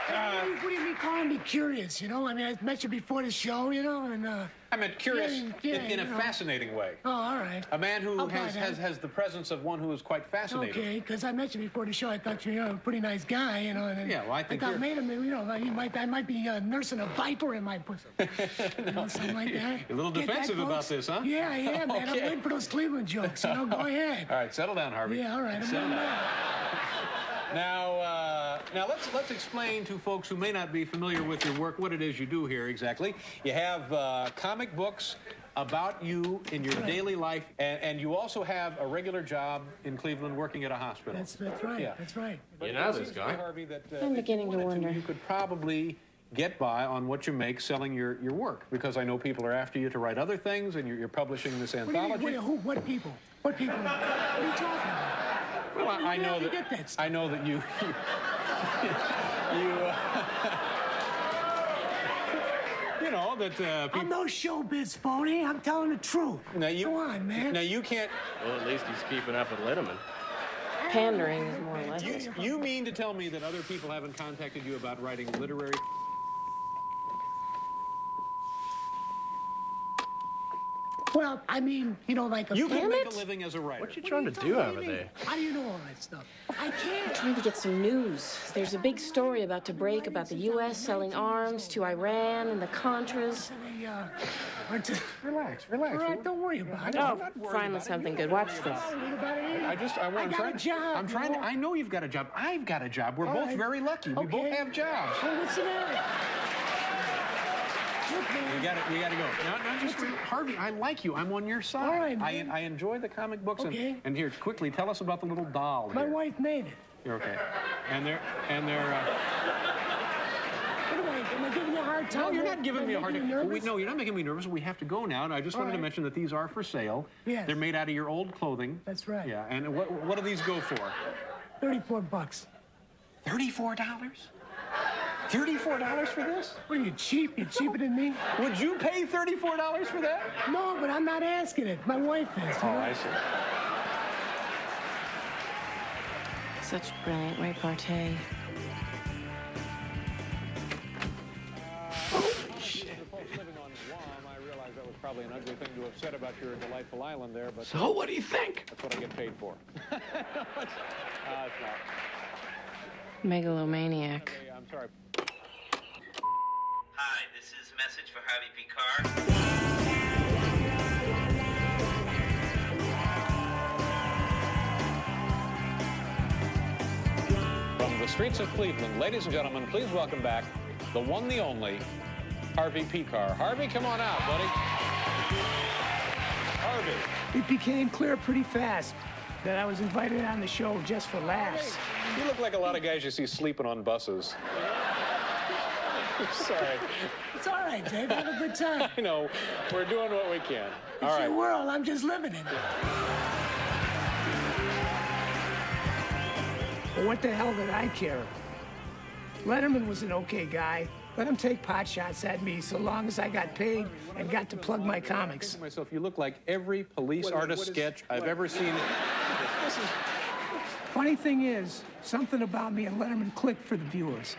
What do you mean calling me curious, you know? I mean, I met you before the show, you know, and, I meant curious in a fascinating way. Oh, all right. A man who I'll buy has the presence of one who is quite fascinating. Okay, because I met you before the show. I thought you were a pretty nice guy, you know. And Yeah, well, I think thought, you're- made him, you know, I might be nursing a viper in my bosom. You know, something like that. You're a little Get that, defensive about folks? this, huh? Yeah, I am, man. I'm Okay. waiting for those Cleveland jokes, you know. Go ahead. All right, settle down, Harvey. Yeah, all right. I'm Settle on down. that. Now let's explain to folks who may not be familiar with your work what it is you do here exactly. You have comic books about you in your daily life, and you also have a regular job in Cleveland working at a hospital. That's right. Yeah. That's right. But You know it this seems to me, guy. Harvey, that I'm beginning to wonder. you could probably get by on what you make selling your work, because I know people are after you to write other things, and you're publishing this What do you mean, anthology. who? What people? What people? What are you talking about? Well, I know Where did you that. get that stuff? I know that you. You know that people. I'm no showbiz phony. I'm telling the truth. Now you. Come on, man. Now you can't. Well, at least he's keeping up with Letterman. Pandering is more like it. You mean to tell me that other people haven't contacted you about writing literary? Well, I mean, you know, like a You can make a living as a writer. What you trying to do over there? How do you know all that stuff? I can't. I'm trying to get some news. There's a big story about to break about the U.S. selling arms to Iran and the Contras. Relax. All right, don't worry about it. Oh, finally something good. Watch this. I got a job. I know you've got a job. I've got a job. We're All both right. very lucky. We both have jobs. Well, what's the matter? We got to go. Now just Harvey, I like you. I'm on your side. All right, man. I enjoy the comic books. Okay. And here, quickly, tell us about the little doll My here. wife made it. You're okay. And they're. Am I giving you a hard time? No, you're not giving me a hard time. Nervous? No, you're not making me nervous. We have to go now. And I just wanted to mention that these are for sale. Yes. They're made out of your old clothing. That's right. Yeah. And what do these go for? $34. $34? $34 for this? What are you, cheap? You're cheaper than me? Would you pay $34 for that? No, but I'm not asking it. My wife is. Oh, I see. Such brilliant repartee. Probably an ugly thing to have said about your delightful island there, but... So what do you think? That's what I get paid for. It's not. Megalomaniac. Okay, I'm sorry. Hi, this is a message for Harvey Pekar. From the streets of Cleveland, ladies and gentlemen, please welcome back the one, the only, Harvey Pekar. Harvey, come on out, buddy. Harvey. It became clear pretty fast that I was invited on the show just for laughs. You look like a lot of guys you see sleeping on buses. Sorry. It's all right, Dave. Have a good time. I know. We're doing what we can. It's All right. your world. I'm just living in it. But what the hell did I care? Letterman was an okay guy. Let him take pot shots at me so long as I got paid and got to plug my comics. Myself, you look like every police artist sketch I've ever seen. Funny thing is, something about me and Letterman clicked for the viewers.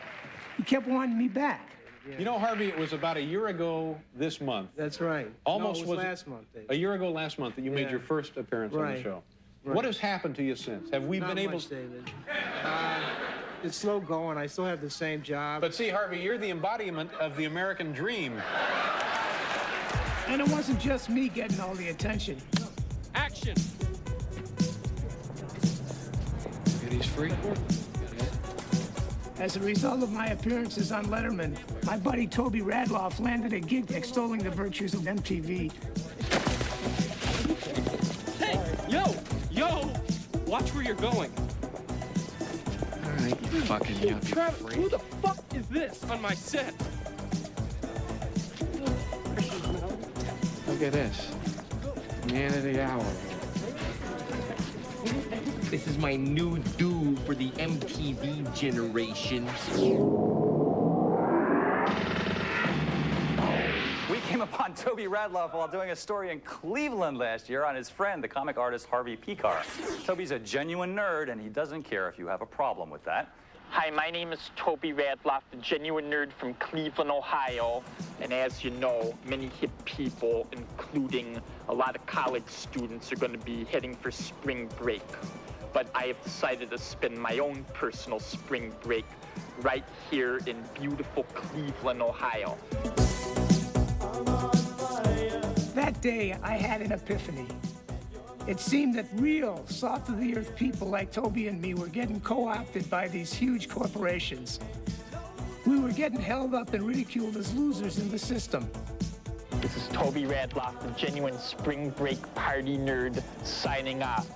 He kept wanting me back. You know, Harvey, it was about a year ago this month. That's right. Almost no, it was last month, Dave. A year ago last month that you made your first appearance on the show. Right. What has happened to you since? Have we Not been able much, David. It's slow going. I still have the same job. But see, Harvey, you're the embodiment of the American dream. And it wasn't just me getting all the attention. Action! He's free. As a result of my appearances on Letterman, my buddy Toby Radloff landed a gig extolling the virtues of MTV. Hey, yo! Watch where you're going. All right, you fucking yuppie Travis, freak. who the fuck is this on my set? Look at this. Man of the hour. This is my new do for the MTV generation. We came upon Toby Radloff while doing a story in Cleveland last year on his friend, the comic artist Harvey Pekar. Toby's a genuine nerd, and he doesn't care if you have a problem with that. Hi, my name is Toby Radloff, the genuine nerd from Cleveland, Ohio. And as you know, many hip people, including a lot of college students, are going to be heading for spring break. But I have decided to spend my own personal spring break right here in beautiful Cleveland, Ohio. That day, I had an epiphany. It seemed that real, salt-of-the-earth people like Toby and me were getting co-opted by these huge corporations. We were getting held up and ridiculed as losers in the system. This is Toby Radloff, the genuine spring break party nerd, signing off.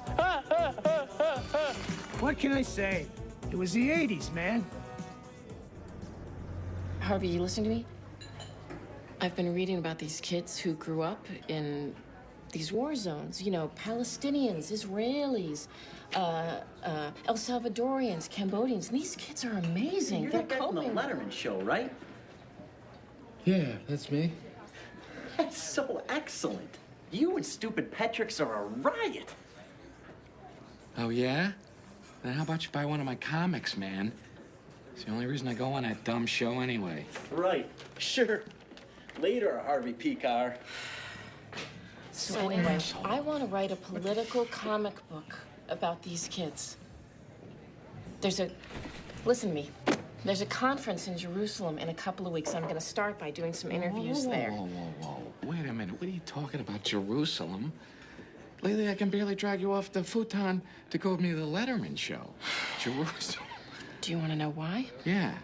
What can I say? It was the 80s, man. Harvey, you listen to me? I've been reading about these kids who grew up in these war zones. You know, Palestinians, Israelis, El Salvadorians, Cambodians. And these kids are amazing. You're They're that guy from the coping. Letterman show, right? Yeah, that's me. That's so excellent. You and stupid Petrix are a riot. Oh, yeah? Then how about you buy one of my comics, man? It's the only reason I go on that dumb show anyway. Right. Sure. Later, Harvey Pekar. So anyway, I want to write a political comic book about these kids. Listen to me. There's a conference in Jerusalem in a couple of weeks. I'm going to start by doing some interviews there. Whoa. Wait a minute. What are you talking about, Jerusalem? Lately, I can barely drag you off the futon to go with me to the Letterman show. Jerusalem. Do you want to know why? Yeah.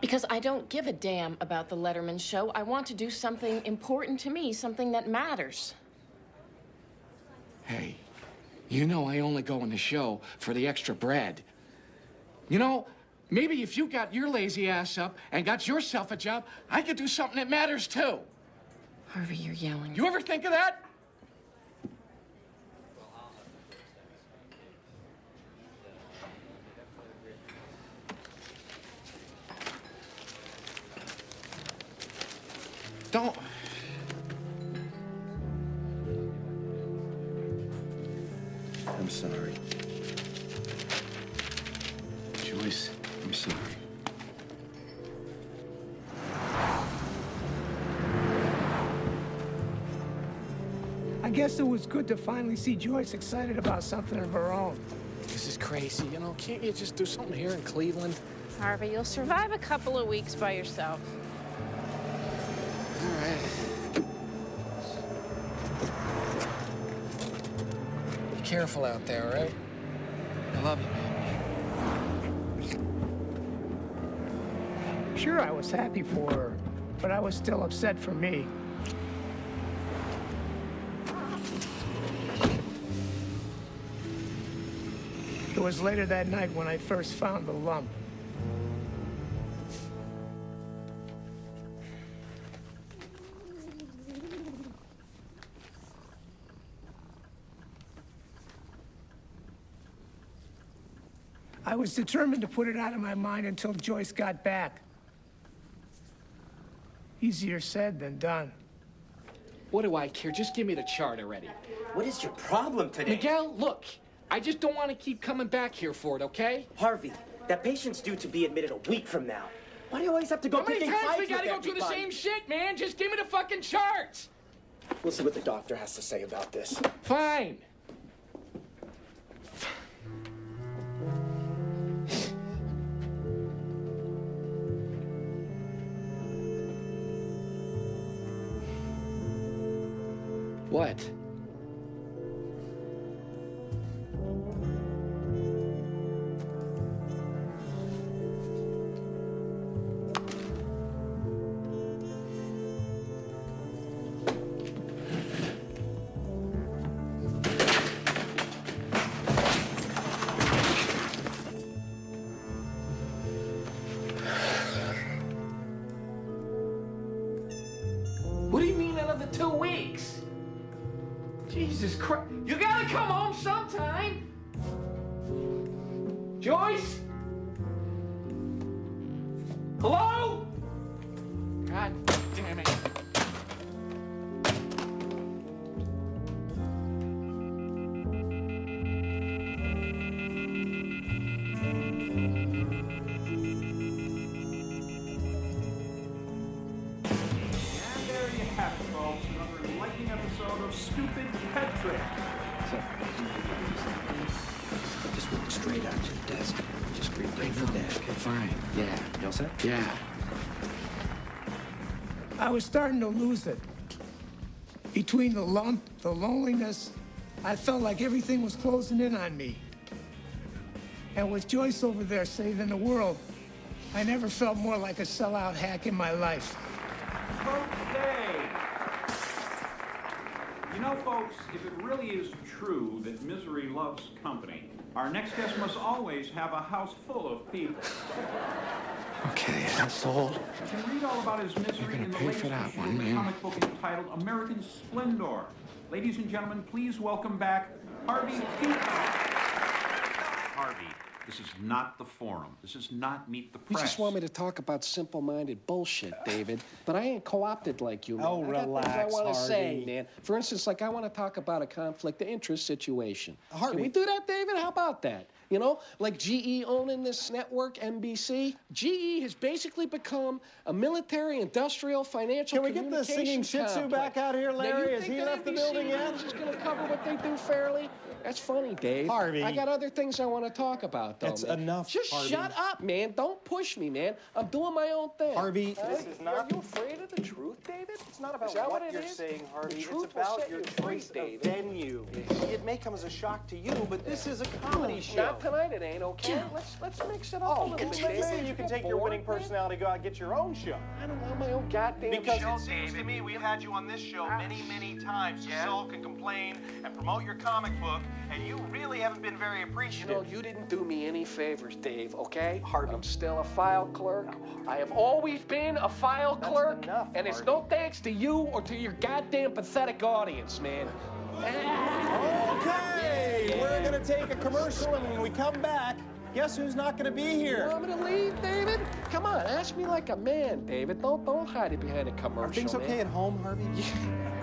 Because I don't give a damn about the Letterman show. I want to do something important to me, something that matters. Hey, you know I only go on the show for the extra bread. You know, maybe if you got your lazy ass up and got yourself a job, I could do something that matters too. Harvey, you're yelling. You ever think of that? Don't. I'm sorry. Joyce, I'm sorry. I guess it was good to finally see Joyce excited about something of her own. This is crazy, you know? Can't you just do something here in Cleveland? Harvey, you'll survive a couple of weeks by yourself. All right. Be careful out there, all right? I love you, baby. Sure, I was happy for her, but I was still upset for me. It was later that night when I first found the lump. I was determined to put it out of my mind until Joyce got back. Easier said than done. What do I care? Just give me the chart already. What is your problem today? Miguel, look. I just don't want to keep coming back here for it, okay? Harvey, that patient's due to be admitted a week from now. Why do you always have to go How many picking times fights we gotta with go through the everybody? same shit, man? Just give me the fucking charts. We'll see what the doctor has to say about this. Fine. What? What do you mean another 2 weeks? Jesus Christ. You gotta come home sometime. Joyce? Hello? God damn it. And there you have it, folks. Another enlightening episode of Stupid Patrick. Just walk straight out to the desk. Just read right from there. Okay, fine. Yeah. You all set? Yeah. I was starting to lose it. Between the lump, the loneliness, I felt like everything was closing in on me. And with Joyce over there saving the world, I never felt more like a sellout hack in my life. Okay. You know, folks, if it really is true that misery loves company, our next guest must always have a house full of people. Okay, asshole. You can read all about his misery in the pay latest for that issue one, of the man. comic book entitled American Splendor. Ladies and gentlemen, please welcome back Harvey Pekar. Harvey, This is not the forum. This is not Meet the You Press. just want me to talk about simple-minded bullshit, David. But I ain't co-opted like you, man. Oh, I got relax, things I want to say, Harvey. man. For instance, like I want to talk about a conflict of interest situation. Harvey. Can we do that, David? How about that? You know, like GE owning this network, NBC. GE has basically become a military-industrial financial Can we get the singing communications Shih Tzu complex. back out here, Now, Larry? you Has think he that left the NBC building yet? is going to cover what they do fairly? That's funny, Dave. Harvey. I got other things I want to talk about, though. That's man. enough, Just Harvey. shut up, man. Don't push me, man. I'm doing my own thing. Harvey, This is not... Are you afraid of the truth, David? It's not about Is that what it you're is? saying, Harvey. The It's truth will about set your you free, choice of David. venue. It may come as a shock to you, but this is a comedy show. Not tonight, it ain't, okay? Let's mix it up a little bit, David. Maybe you can take your winning personality, go out and get your own show. I don't want my own goddamn Because show, it seems to me we've had you on this show many, many times to sulk and complain and promote your comic book, and you really haven't been very You appreciative. know, you didn't do me any favors, Dave, okay? Harvey. I'm still a file clerk. I have always been a file clerk. enough, and it's Harvey. no thanks to you or to your goddamn pathetic audience, man. Okay, we're gonna take a commercial, and when we come back, guess who's not gonna be You here? want me to leave, David? Come on, ask me like a man, David. Don't hide it behind a commercial, Are things okay man. at home, Harvey?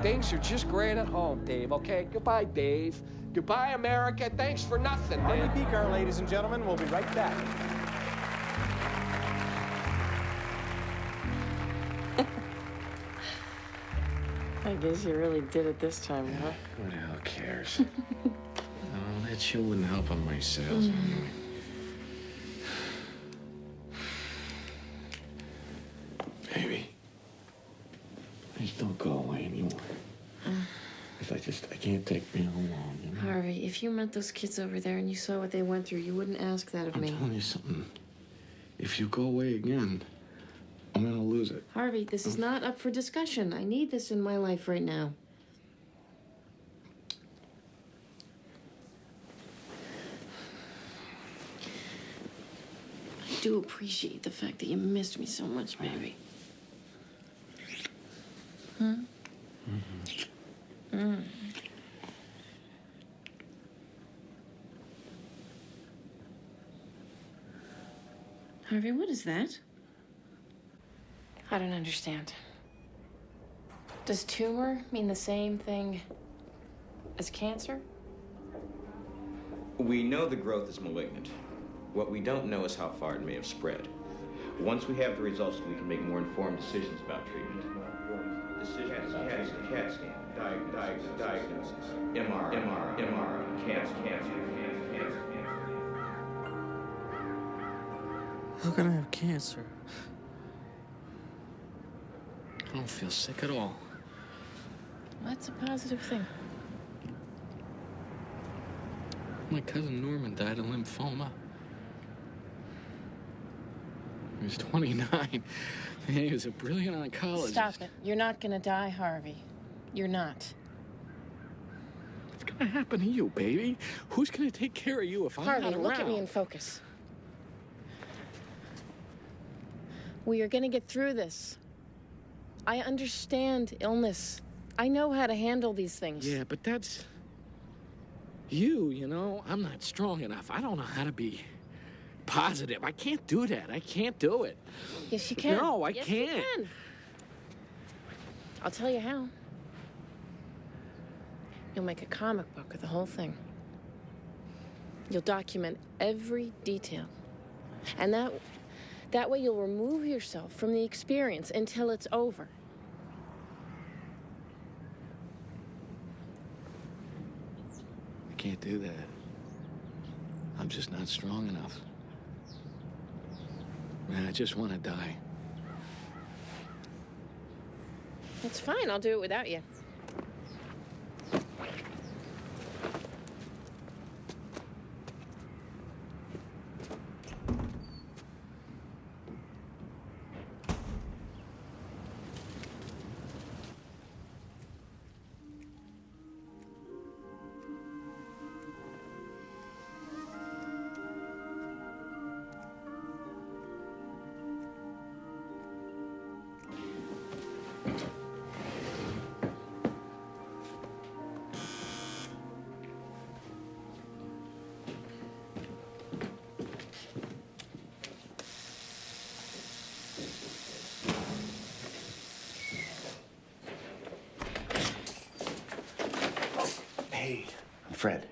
Things are just great at home, Dave, okay? Goodbye, Dave. Goodbye, America. Thanks for nothing, Harvey man. Pekar, ladies and gentlemen. We'll be right back. I guess you really did it this time, huh? Who the hell cares? No, that shit wouldn't help on my sales anyway. Baby, please don't go away anymore. I can't take being alone, you know? Harvey, if you met those kids over there and you saw what they went through, you wouldn't ask that of I'm me. telling you something. If you go away again, I'm gonna lose it. Harvey, this is not up for discussion. I need this in my life right now. I do appreciate the fact that you missed me so much, baby. Huh? Mm. Harvey, what is that? I don't understand. Does tumor mean the same thing as cancer? We know the growth is malignant. What we don't know is how far it may have spread. Once we have the results, we can make more informed decisions about treatment. Decisions, CAT scan, diagnosis, MR, cancer. How can I have cancer? I don't feel sick at all. That's a positive thing. My cousin Norman died of lymphoma. He was 29. He was a brilliant oncologist. Stop it. You're not gonna die, Harvey. You're not. What's gonna happen to you, baby? Who's gonna take care of you if I'm Harvey, not around? look at me and focus. We are gonna get through this. I understand illness. I know how to handle these things. Yeah, but that's... you know? I'm not strong enough. I don't know how to be positive. I can't do that. I can't do it. Yes, you can. No, I Yes, can't. You can. I'll tell you how. You'll make a comic book of the whole thing. You'll document every detail. And that way you'll remove yourself from the experience until it's over. I can't do that. I'm just not strong enough. Man, I just want to die. That's fine. I'll do it without you. Fred,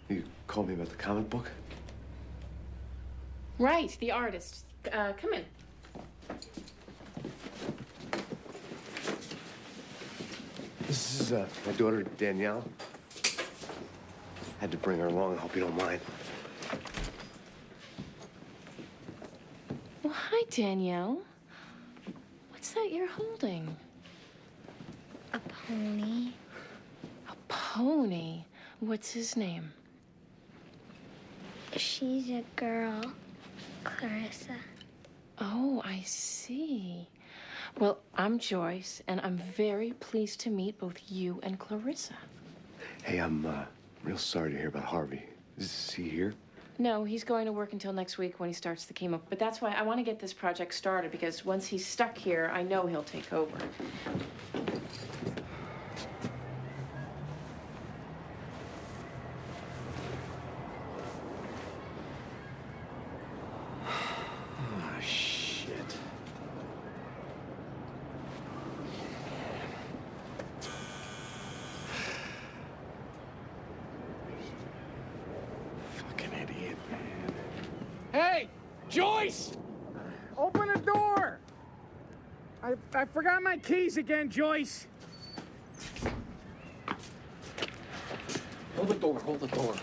you called me about the comic book? Right, the artist. Come in. This is my daughter, Danielle. Had to bring her along. I hope you don't mind. Well, hi, Danielle. What's that you're holding? A pony. A pony? What's his name? She's a girl, Clarissa. Oh, I see. Well, I'm Joyce, and I'm very pleased to meet both you and Clarissa. Hey, I'm real sorry to hear about Harvey. Is he here? No, he's going to work until next week when he starts the chemo. But that's why I want to get this project started, because once he's stuck here, I know he'll take over. Oh, shit. Fucking idiot, man. Hey, Joyce! Open the door! I forgot my keys again, Joyce. Hold the door, hold the door.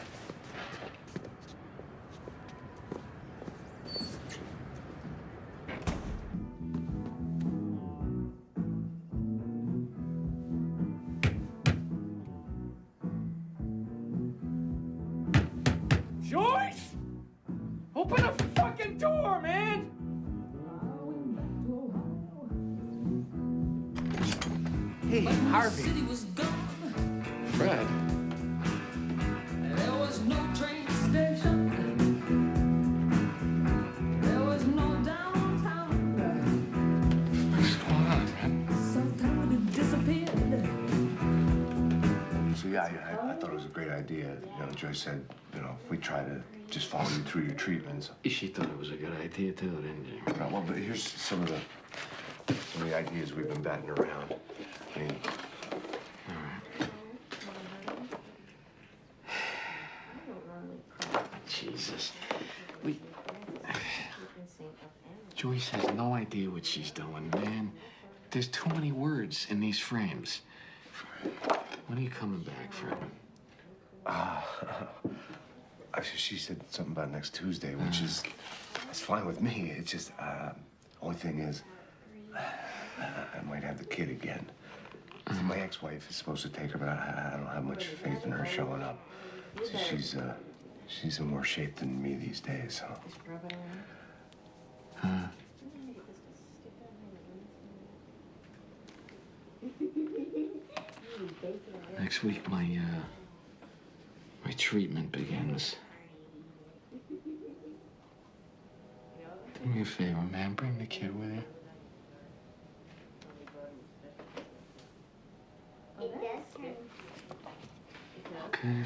Joyce! Open the fucking door, man! Hey, Harvey. Fred. There was no train station. There was no downtown. What's going on, man? Sometime it disappeared. So, yeah, I thought it was a great idea. You know, Joyce said, you know, if we try to just follow you through your treatments. She thought it was a good idea, too, didn't she? Right, well, but here's some of the ideas we've been batting around. I mean, Jesus. Joyce has no idea what she's doing, man. There's too many words in these frames. When are you coming back, Fred? she said something about next Tuesday, which is, it's fine with me. It's just, only thing is, I might have the kid again. My ex-wife is supposed to take her, but I don't have much faith in her showing up. So she's in worse shape than me these days, so. Next week, my treatment begins. Do me a favor, man. Bring the kid with you. Okay.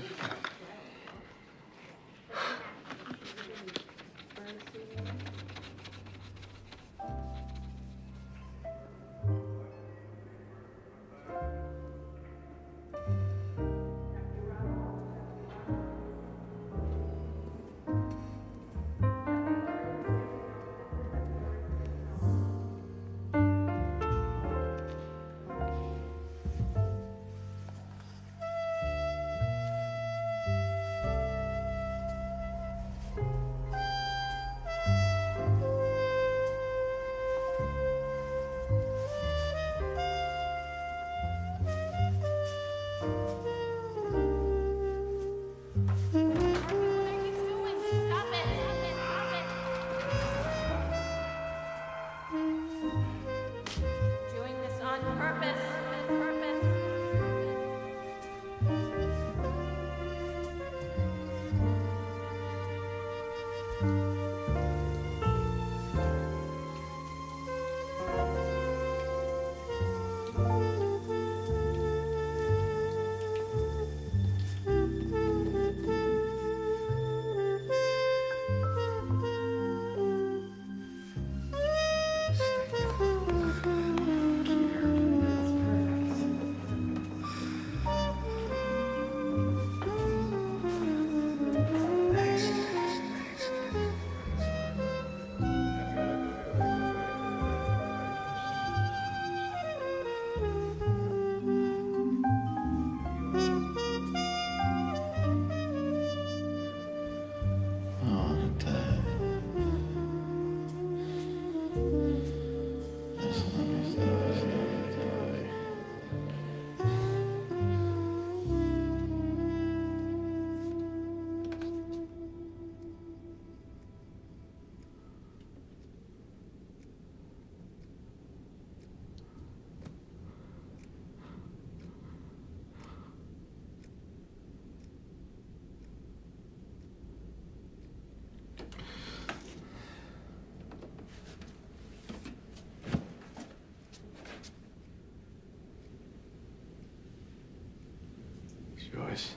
Joyce.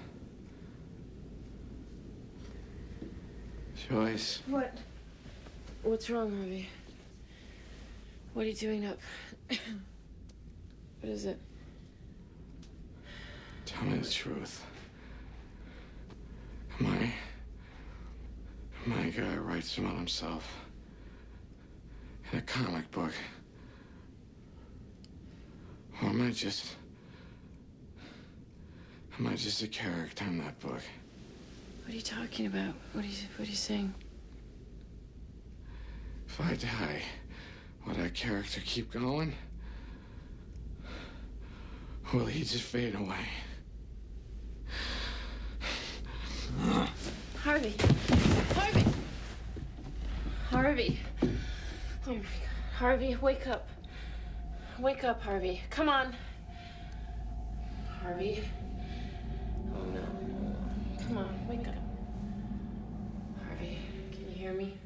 Joyce. What? What's wrong, Harvey? What are you doing up? What is it? Tell me the truth. Am I a guy who writes about himself in a comic book? Or am I just a character in that book? What are you talking about? What are you saying? If I die, will that character keep going? Or will he just fade away? Harvey! Harvey! Harvey! Oh my God. Harvey, wake up. Wake up, Harvey. Come on. Harvey. Oh no. Come on, wake up. Harvey, can you hear me?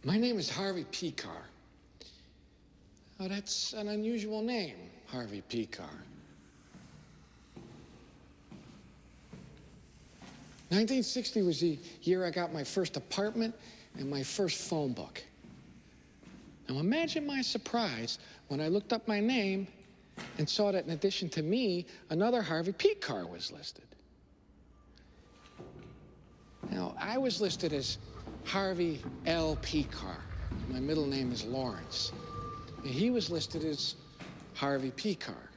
My name is Harvey Pekar. Oh, that's an unusual name, Harvey Pekar. 1960 was the year I got my first apartment and my first phone book. Now imagine my surprise when I looked up my name and saw that in addition to me, another Harvey Pekar was listed. Now, I was listed as Harvey L. Pekar. My middle name is Lawrence. And he was listed as Harvey Pekar.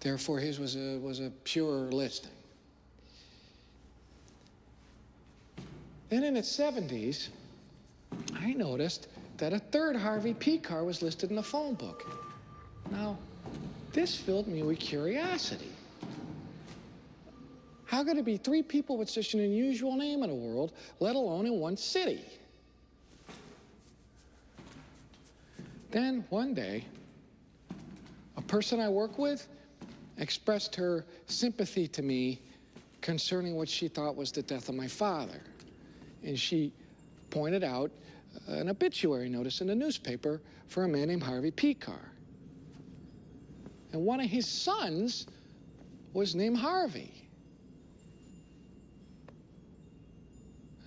Therefore, his was a pure listing. Then in the 70s, I noticed that a third Harvey Pekar was listed in the phone book. Now, this filled me with curiosity. How could it be three people with such an unusual name in the world, let alone in one city? Then, one day, a person I work with expressed her sympathy to me concerning what she thought was the death of my father. And she pointed out an obituary notice in the newspaper for a man named Harvey Pekar. And one of his sons was named Harvey.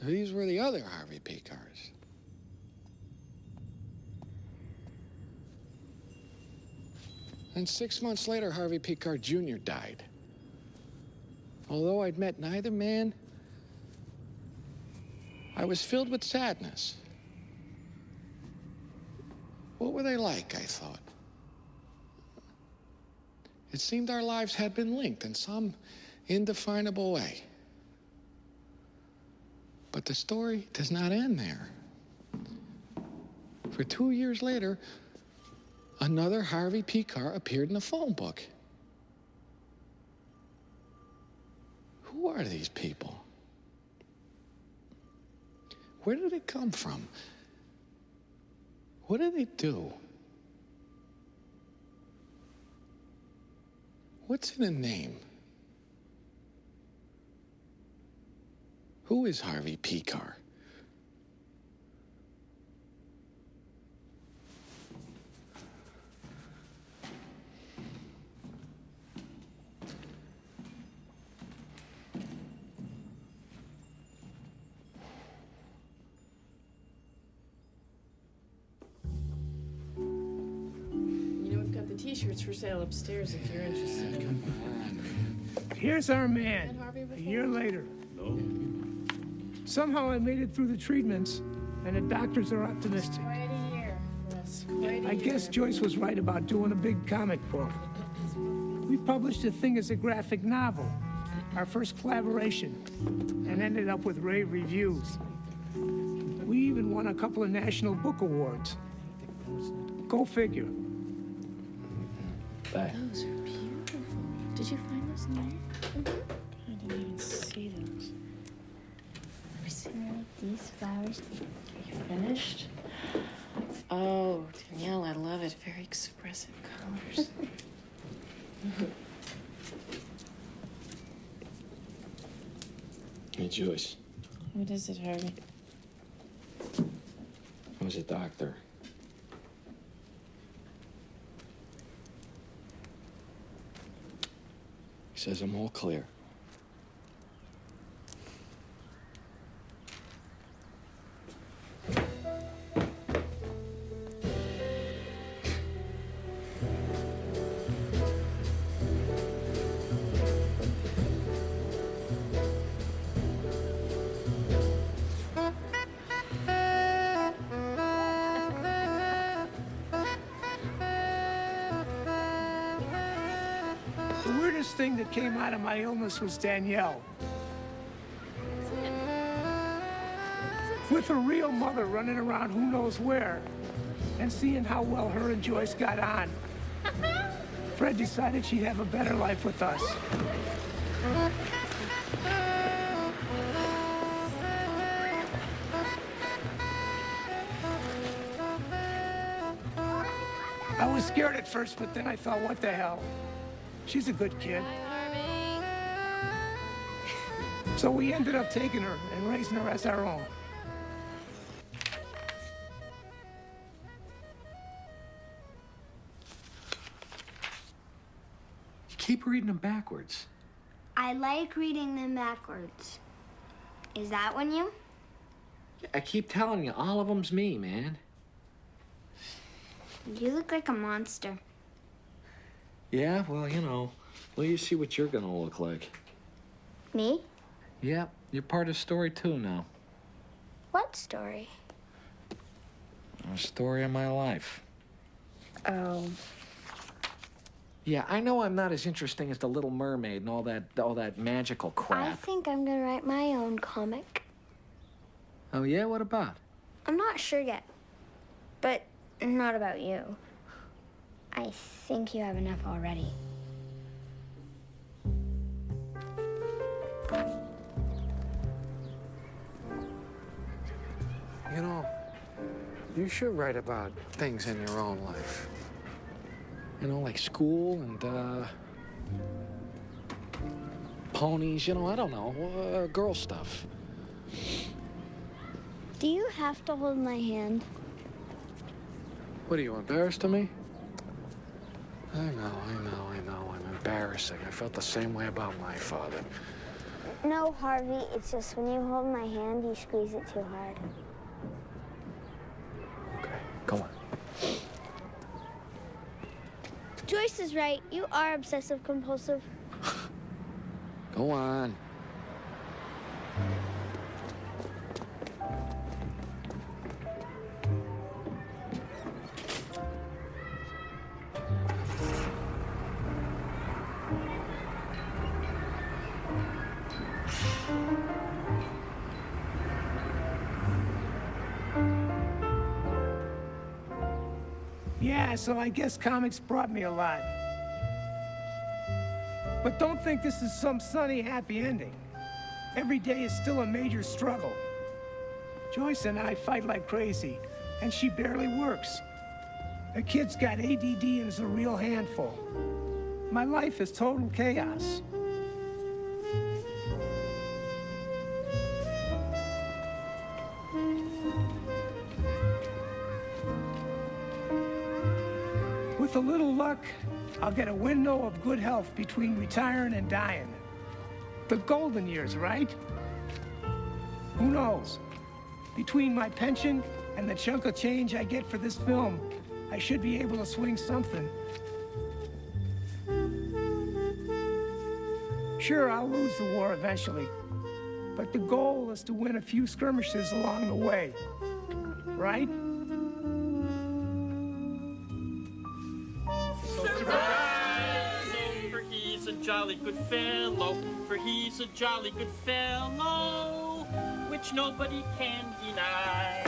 These were the other Harvey Pekars. And 6 months later, Harvey Pekar Jr. died. Although I'd met neither man, I was filled with sadness. What were they like, I thought? It seemed our lives had been linked in some indefinable way. But the story does not end there. For 2 years later, another Harvey Pekar appeared in the phone book. Who are these people? Where did it come from? What do they do? What's in a name? Who is Harvey Pekar? T-shirts for sale upstairs if you're interested. Here's our man, a year later. Somehow I made it through the treatments, and the doctors are optimistic. Right here. Yes, right I guess Joyce was right about doing a big comic book. We published the thing as a graphic novel, our first collaboration, and ended up with rave reviews. We even won a couple of national book awards. Go figure. Those are beautiful. Did you find those in there? I didn't even see those. Let me see. Like these flowers. Are you finished? Oh, Danielle, I love it. Very expressive colors. Hey, Joyce. What is it, Harvey? I was a doctor. He says I'm all clear. The weirdest thing that came out of my illness was Danielle. With her real mother running around who knows where, and seeing how well her and Joyce got on, Fred decided she'd have a better life with us. I was scared at first, but then I thought, what the hell? She's a good kid. So we ended up taking her and raising her as our own. You keep reading them backwards. I like reading them backwards. Is that one you? I keep telling you, all of them's me, man. You look like a monster. Yeah, well, you know, well, you see what you're gonna look like. Me? Yeah, you're part of the story too now. What story? A story of my life. Oh. Yeah, I know I'm not as interesting as the Little Mermaid and all that magical crap. I think I'm gonna write my own comic. Oh yeah, what about? I'm not sure yet, but not about you. I think you have enough already. You know, you should write about things in your own life. You know, like school and, ponies, you know, I don't know, girl stuff. Do you have to hold my hand? What, are you embarrassed of me? I know. I'm embarrassing. I felt the same way about my father. No, Harvey, it's just when you hold my hand, you squeeze it too hard. Okay, go on. Joyce is right. You are obsessive compulsive. Go on. Yeah, so I guess comics brought me a lot. But don't think this is some sunny, happy ending. Every day is still a major struggle. Joyce and I fight like crazy, and she barely works. The kid's got ADD and is a real handful. My life is total chaos. With a little luck, I'll get a window of good health between retiring and dying. The golden years, right? Who knows? Between my pension and the chunk of change I get for this film, I should be able to swing something. Sure, I'll lose the war eventually, but the goal is to win a few skirmishes along the way, right? He's a jolly good fellow, for he's a jolly good fellow, which nobody can deny.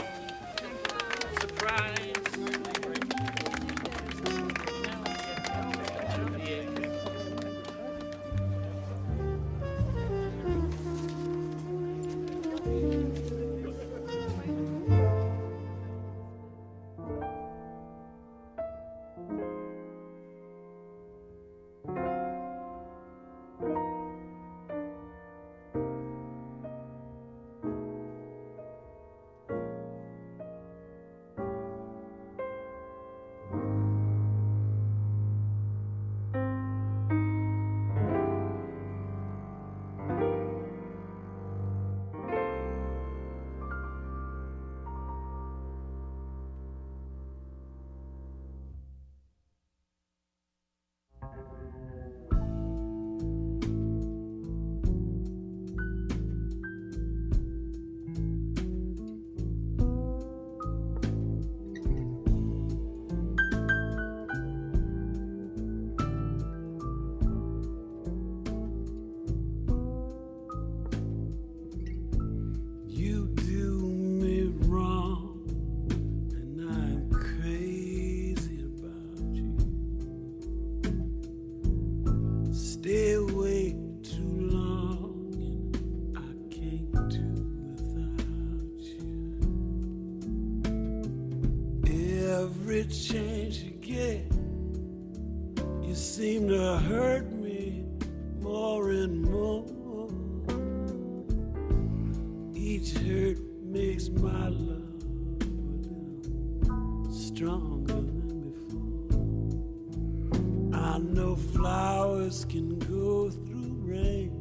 Surprise. chance you get, you seem to hurt me more and more. Each hurt makes my love stronger than before. I know flowers can go through rain,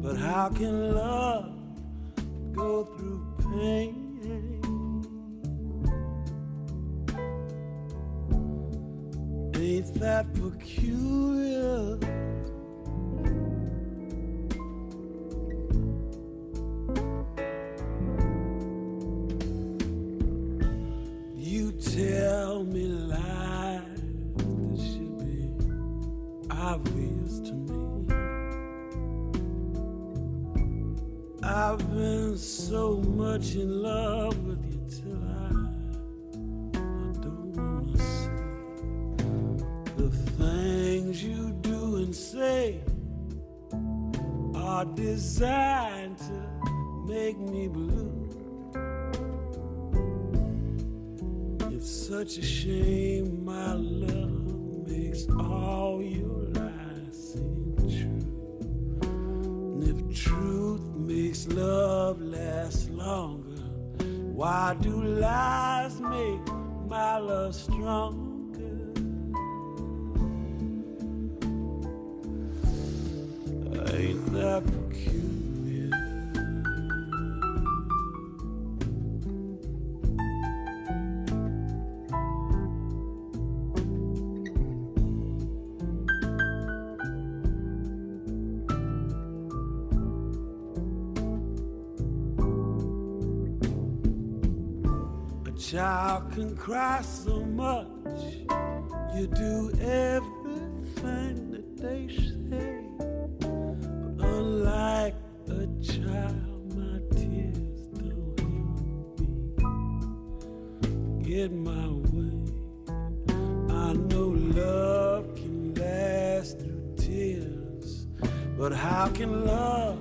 but how can love go through pain? Ain't that peculiar? You tell me lies that should be obvious to me. I've been so much in love with you till I don't wanna see the things you do and say are designed to make me blue. It's such a shame my love makes all your lies seem true. And if truth makes love last longer, why do lies make my love stronger? Ain't that peculiar? A child can cry so much, you do everything that they say. Unlike a child, my tears don't help me get my way. I know love can last through tears, but how can love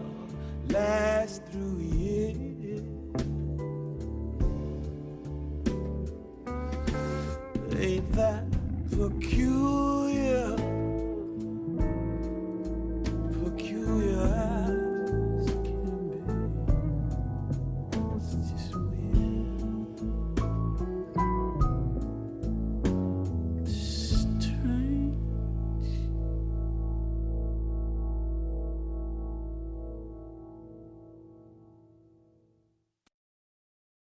last through years?